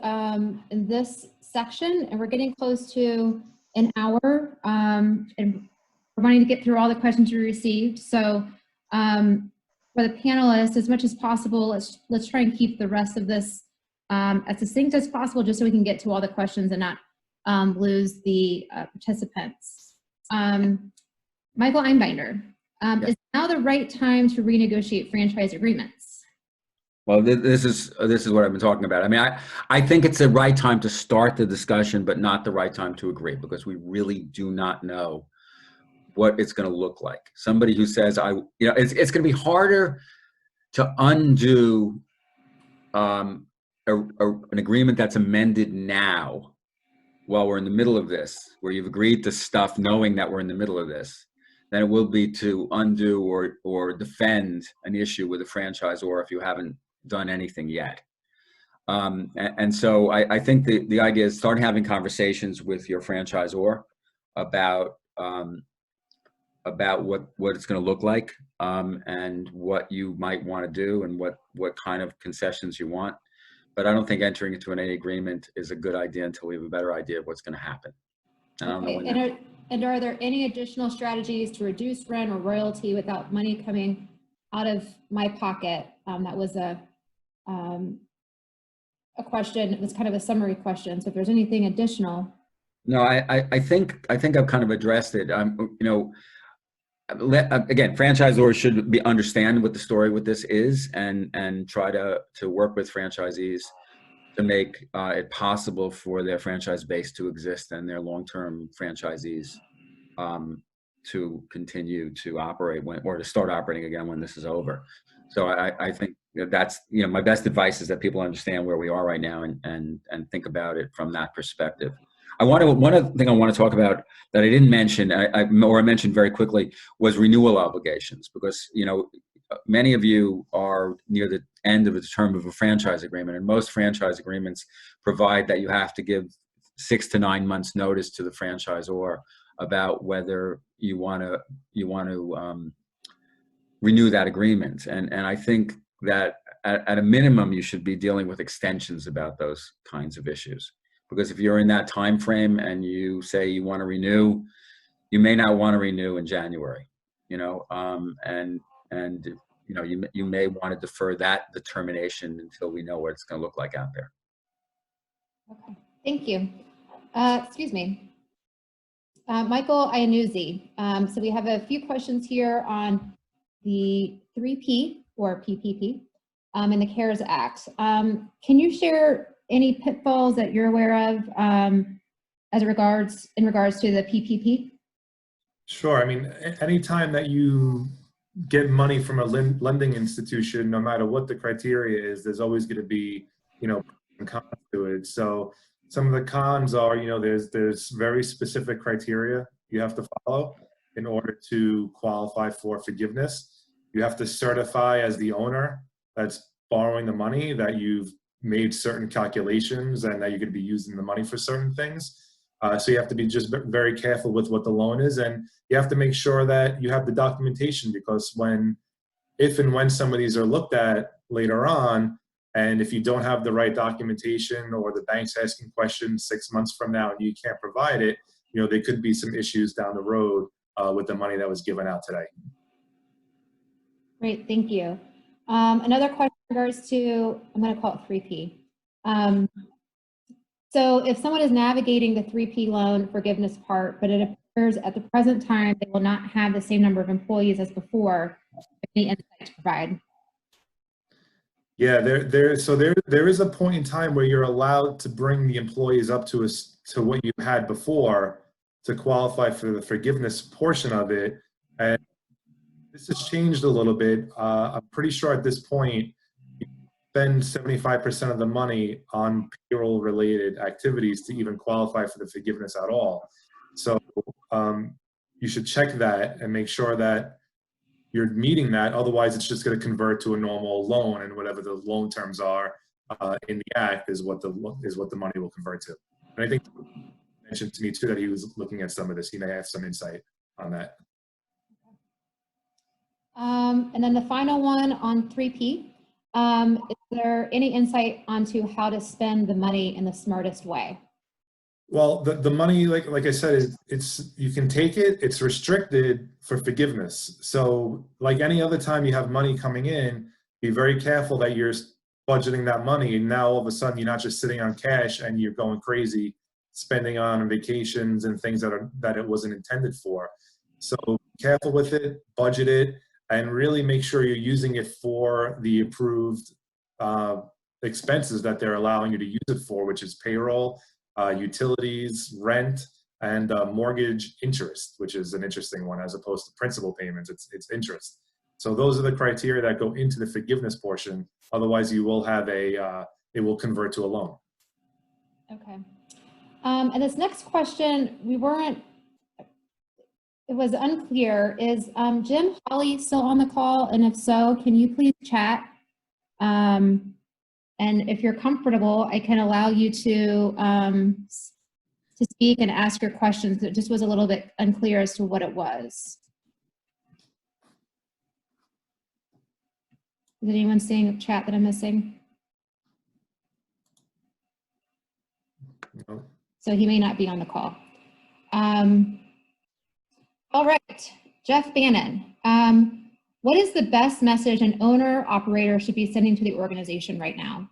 in this section, and we're getting close to an hour, and we're wanting to get through all the questions we received. So one for the panelists, as much as possible, let's try and keep the rest of this as succinct as possible, just so we can get to all the questions and not lose the participants. Michael Einbinder, is now the right time to renegotiate franchise agreements? Well, this is what I've been talking about. I mean, I think it's the right time to start the discussion, but not the right time to agree, because we really do not know what it's going to look like. Somebody who says, it's going to be harder to undo an agreement that's amended now while we're in the middle of this, where you've agreed to stuff knowing that we're in the middle of this, than it will be to undo or defend an issue with a franchisor if you haven't done anything yet. And so I think the idea is start having conversations with your franchisor about what it's going to look like, and what you might want to do, and what kind of concessions you want. But I don't think entering into any agreement is a good idea until we have a better idea of what's going to happen. And I don't know when and are there any additional strategies to reduce rent or royalty without money coming out of my pocket? That was a question. It was kind of a summary question. So if there's anything additional. No, I think I've kind of addressed it. Again, franchisors should understand what the story with this is, and try to work with franchisees to make it possible for their franchise base to exist and their long-term franchisees to continue to operate or to start operating again when this is over. So I think that's, my best advice is that people understand where we are right now and think about it from that perspective. One other thing I want to talk about that I didn't mention, I mentioned very quickly, was renewal obligations, because many of you are near the end of the term of a franchise agreement, and most franchise agreements provide that you have to give 6 to 9 months notice to the franchisor about whether you want to renew that agreement. And I think that at a minimum you should be dealing with extensions about those kinds of issues. Because if you're in that time frame and you say you want to renew, you may not want to renew in January, and you may want to defer that determination until we know what it's going to look like out there. Okay, thank you. Excuse me, Michael Iannuzzi. So we have a few questions here on the 3P or PPP and the CARES Act. Can you share any pitfalls that you're aware of in regards to the PPP? Sure. I mean, anytime that you get money from a lending institution, no matter what the criteria is, there's always going to be, cons to it. So some of the cons are, there's very specific criteria you have to follow in order to qualify for forgiveness. You have to certify as the owner that's borrowing the money that you've made certain calculations and that you're going to be using the money for certain things. So you have to be just very careful with what the loan is, and you have to make sure that you have the documentation, because if and when some of these are looked at later on, and if you don't have the right documentation, or the bank's asking questions 6 months from now and you can't provide it, there could be some issues down the road with the money that was given out today. Great, thank you. Another question in regards to, I'm going to call it 3P. So if someone is navigating the 3P loan forgiveness part, but it appears at the present time they will not have the same number of employees as before, any insight to provide? Yeah, there is a point in time where you're allowed to bring the employees up to what you had before to qualify for the forgiveness portion of it. And this has changed a little bit. I'm pretty sure at this point, you spend 75% of the money on payroll-related activities to even qualify for the forgiveness at all. So you should check that and make sure that you're meeting that. Otherwise, it's just going to convert to a normal loan, and whatever the loan terms are in the act is what the money will convert to. And I think he mentioned to me too that he was looking at some of this. He may have some insight on that. And then the final one on 3P, is there any insight onto how to spend the money in the smartest way? Well, the money, like I said, it's you can take it. It's restricted for forgiveness. So, like any other time you have money coming in, be very careful that you're budgeting that money. And now all of a sudden, you're not just sitting on cash and you're going crazy, spending on vacations and things that it wasn't intended for. So, be careful with it, budget it, and really make sure you're using it for the approved expenses that they're allowing you to use it for, which is payroll, utilities, rent, and mortgage interest, which is an interesting one as opposed to principal payments. It's interest. So those are the criteria that go into the forgiveness portion. Otherwise, you will have it will convert to a loan. Okay. And this next question, it was unclear. Is Jim Hawley still on the call? And if so, can you please chat? And if you're comfortable, I can allow you to speak and ask your questions. It just was a little bit unclear as to what it was. Is anyone seeing a chat that I'm missing? No. So he may not be on the call. All right, Jeff Bannon. What is the best message an owner operator should be sending to the organization right now?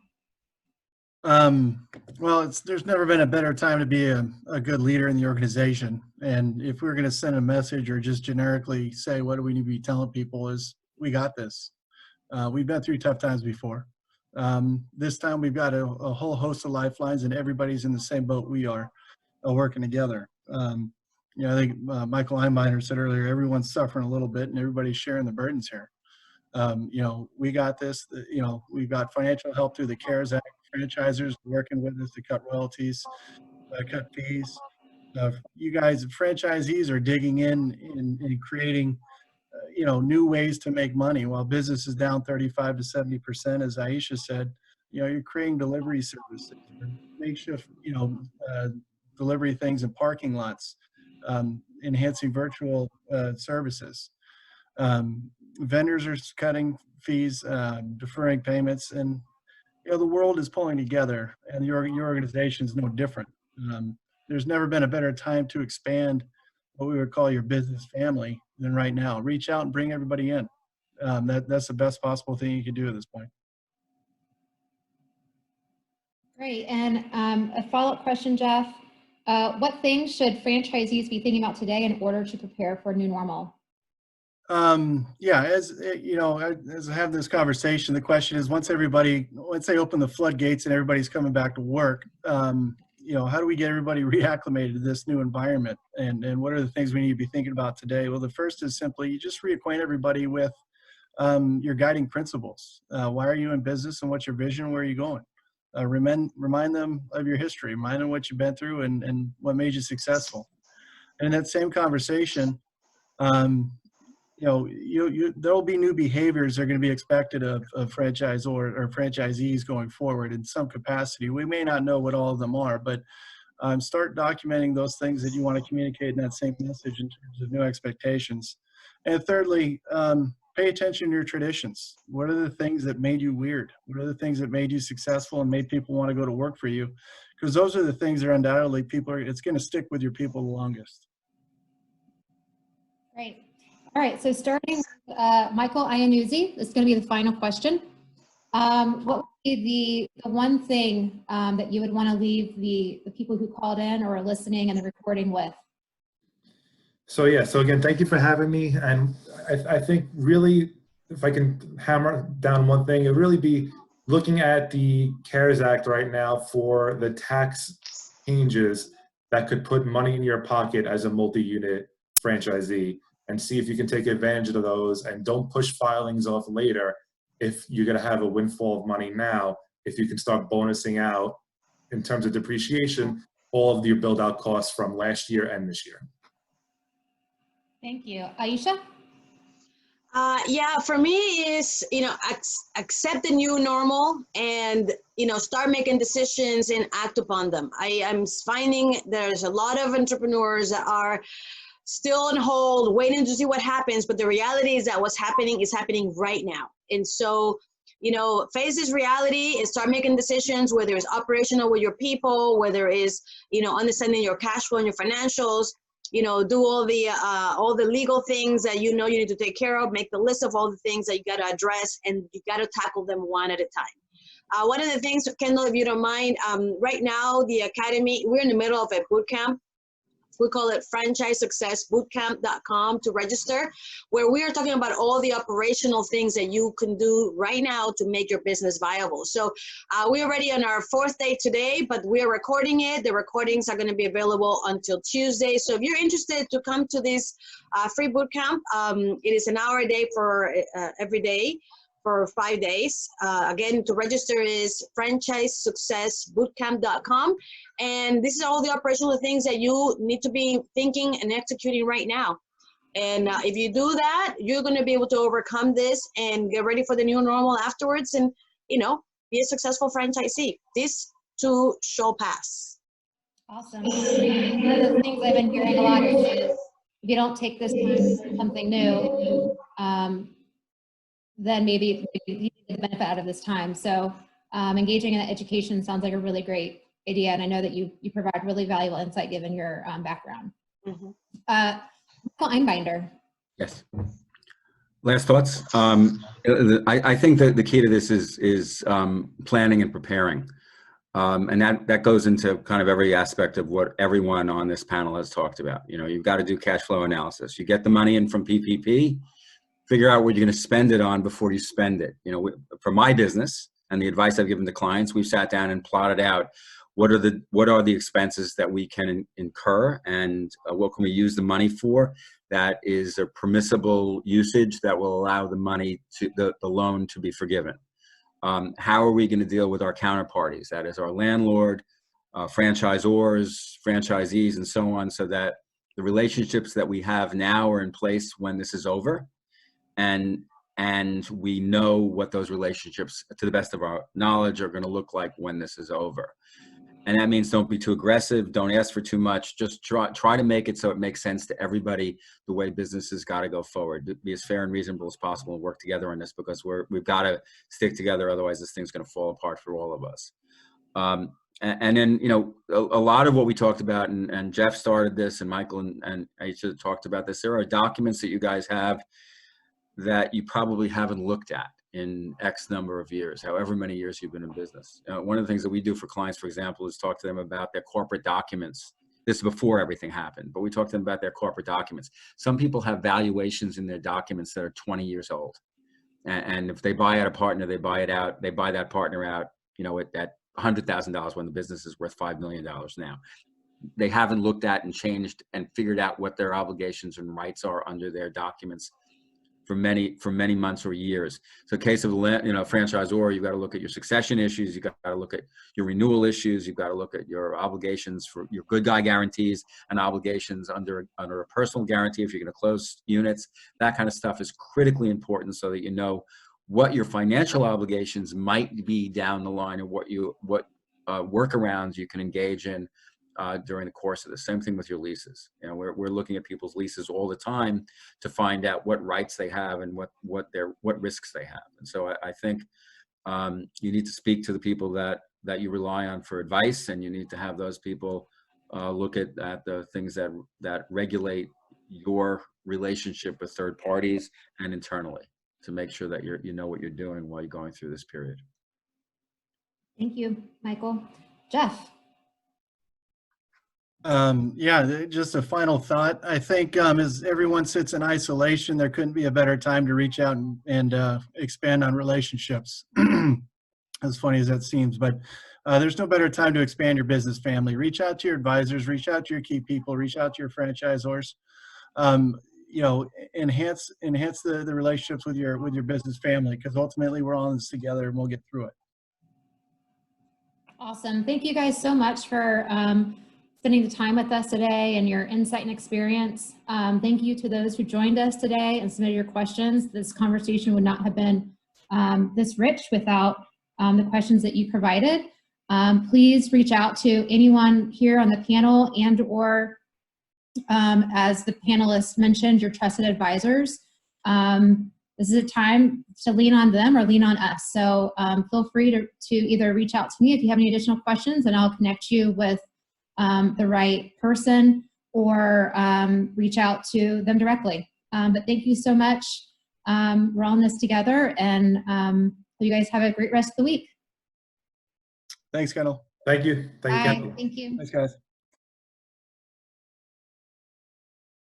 Well, there's never been a better time to be a good leader in the organization. And if we're going to send a message or just generically say, what do we need to be telling people is, we got this. We've been through tough times before. This time we've got a whole host of lifelines and everybody's in the same boat we are, working together. I think Michael Einbinder said earlier, everyone's suffering a little bit and everybody's sharing the burdens here. We got this, we've got financial help through the CARES Act, franchisers working with us to cut royalties, cut fees. You guys, franchisees are digging in creating, new ways to make money. While business is down 35 to 70%, as Aicha said, you're creating delivery services, makeshift, delivery things in parking lots, enhancing virtual services. Vendors are cutting fees, deferring payments, and the world is pulling together, and your organization is no different. There's never been a better time to expand what we would call your business family than right now. Reach out and bring everybody in. That's the best possible thing you can do at this point. Great, and a follow-up question, Jeff. What things should franchisees be thinking about today in order to prepare for a new normal? As I have this conversation, the question is, once they open the floodgates and everybody's coming back to work, how do we get everybody reacclimated to this new environment? And what are the things we need to be thinking about today? Well, the first is simply, you just reacquaint everybody with your guiding principles. Why are you in business and what's your vision? Where are you going? Remind them of your history, remind them what you've been through and what made you successful. And in that same conversation, there'll be new behaviors that are going to be expected of franchisor or franchisees going forward in some capacity. We may not know what all of them are, but start documenting those things that you want to communicate in that same message in terms of new expectations. And thirdly, pay attention to your traditions. What are the things that made you weird? What are the things that made you successful and made people want to go to work for you? Because those are the things that undoubtedly it's going to stick with your people the longest. Great. All right, so starting with Michael Iannuzzi, this is going to be the final question. What would be the one thing that you would want to leave the people who called in or are listening and the recording with? So again, thank you for having me. And I think really, if I can hammer down one thing, it would really be looking at the CARES Act right now for the tax changes that could put money in your pocket as a multi-unit franchisee, and see if you can take advantage of those, and don't push filings off later if you're going to have a windfall of money now, if you can start bonusing out in terms of depreciation all of your build out costs from last year and this year. Thank you. Aicha? For me is, accept the new normal and, start making decisions and act upon them. I'm finding there's a lot of entrepreneurs that are still on hold, waiting to see what happens. But the reality is that what's happening is happening right now. And so you know, face this reality and start making decisions, whether it's operational with your people, whether it's, you know, understanding your cash flow and your financials, you know, do all the legal things that you know you need to take care of, make the list of all the things that you got to address, and you got to tackle them one at a time. One of the things, Kendall, if you don't mind, right now, the Academy, we're in the middle of a boot camp. We call it franchisesuccessbootcamp.com to register, where we are talking about all the operational things that you can do right now to make your business viable. So we're already on our 4th day today, but we're recording it. The recordings are going to be available until Tuesday. So if you're interested to come to this free boot camp, it is an hour a day for every day for 5 days. Again, to register is franchisesuccessbootcamp.com. And this is all the operational things that you need to be thinking and executing right now. And if you do that, you're going to be able to overcome this and get ready for the new normal afterwards, and, you know, be a successful franchisee. This too shall pass. Awesome. One of the things I've been hearing a lot is if you don't take this time to learn something new, then maybe you get the benefit out of this time. So engaging in that education sounds like a really great idea. And I know that you provide really valuable insight given your background. Mm-hmm. Einbinder. Yes. Last thoughts. I think that the key to this is planning and preparing. And that goes into kind of every aspect of what everyone on this panel has talked about. You know, you've got to do cash flow analysis. You get the money in from PPP, figure out what you're going to spend it on before you spend it. You know, for my business and the advice I've given to clients, we've sat down and plotted out what are the expenses that we can incur, and what can we use the money for that is a permissible usage that will allow the money to the loan to be forgiven. How are we going to deal with our counterparties? That is our landlord, franchisors, franchisees, and so on, so that the relationships that we have now are in place when this is over. And we know what those relationships, to the best of our knowledge, are going to look like when this is over. And that means don't be too aggressive, don't ask for too much, just try to make it so it makes sense to everybody the way business has got to go forward. Be as fair and reasonable as possible and work together on this, because we've got to stick together, otherwise this thing's going to fall apart for all of us. And then, you know, a lot of what we talked about, and Jeff started this, and Michael and Aicha talked about this, there are documents that you guys have that you probably haven't looked at in X number of years, however many years you've been in business. One of the things that we do for clients, for example, is talk to them about their corporate documents. This is before everything happened, but we talk to them about their corporate documents. Some people have valuations in their documents that are 20 years old. And if they buy out a partner, they buy that partner out, you know, at $100,000 when the business is worth $5 million now. They haven't looked at and changed and figured out what their obligations and rights are under their documents for many months or years. So in case of, you know, franchisor, you've got to look at your succession issues, you've got to look at your renewal issues, you've got to look at your obligations for your good guy guarantees and obligations under a personal guarantee if you're going to close units. That kind of stuff is critically important, so that you know what your financial obligations might be down the line, and what workarounds you can engage in during the course of the same thing with your leases. You know, we're looking at people's leases all the time to find out what rights they have and what risks they have. And so I think you need to speak to the people that you rely on for advice, and you need to have those people look at the things that regulate your relationship with third parties and internally, to make sure that you know what you're doing while you're going through this period. Thank you, Michael. Jeff. Yeah, just a final thought. I think as everyone sits in isolation, there couldn't be a better time to reach out and expand on relationships. As funny as that seems, but there's no better time to expand your business family. Reach out to your advisors, reach out to your key people, reach out to your franchisors. You know, enhance the relationships with your business family, because ultimately we're all in this together and we'll get through it. Awesome. Thank you guys so much for spending the time with us today and your insight and experience. Thank you to those who joined us today and submitted your questions. This conversation would not have been this rich without the questions that you provided. Please reach out to anyone here on the panel and or as the panelists mentioned, your trusted advisors. this is a time to lean on them or lean on us. So feel free to either reach out to me if you have any additional questions, and I'll connect you with the right person, or reach out to them directly. But thank you so much. We're all in this together, and you guys have a great rest of the week. Thanks, Kendall. Thank you. Thank you, Bye. Kendall. Thank you. Thanks, guys.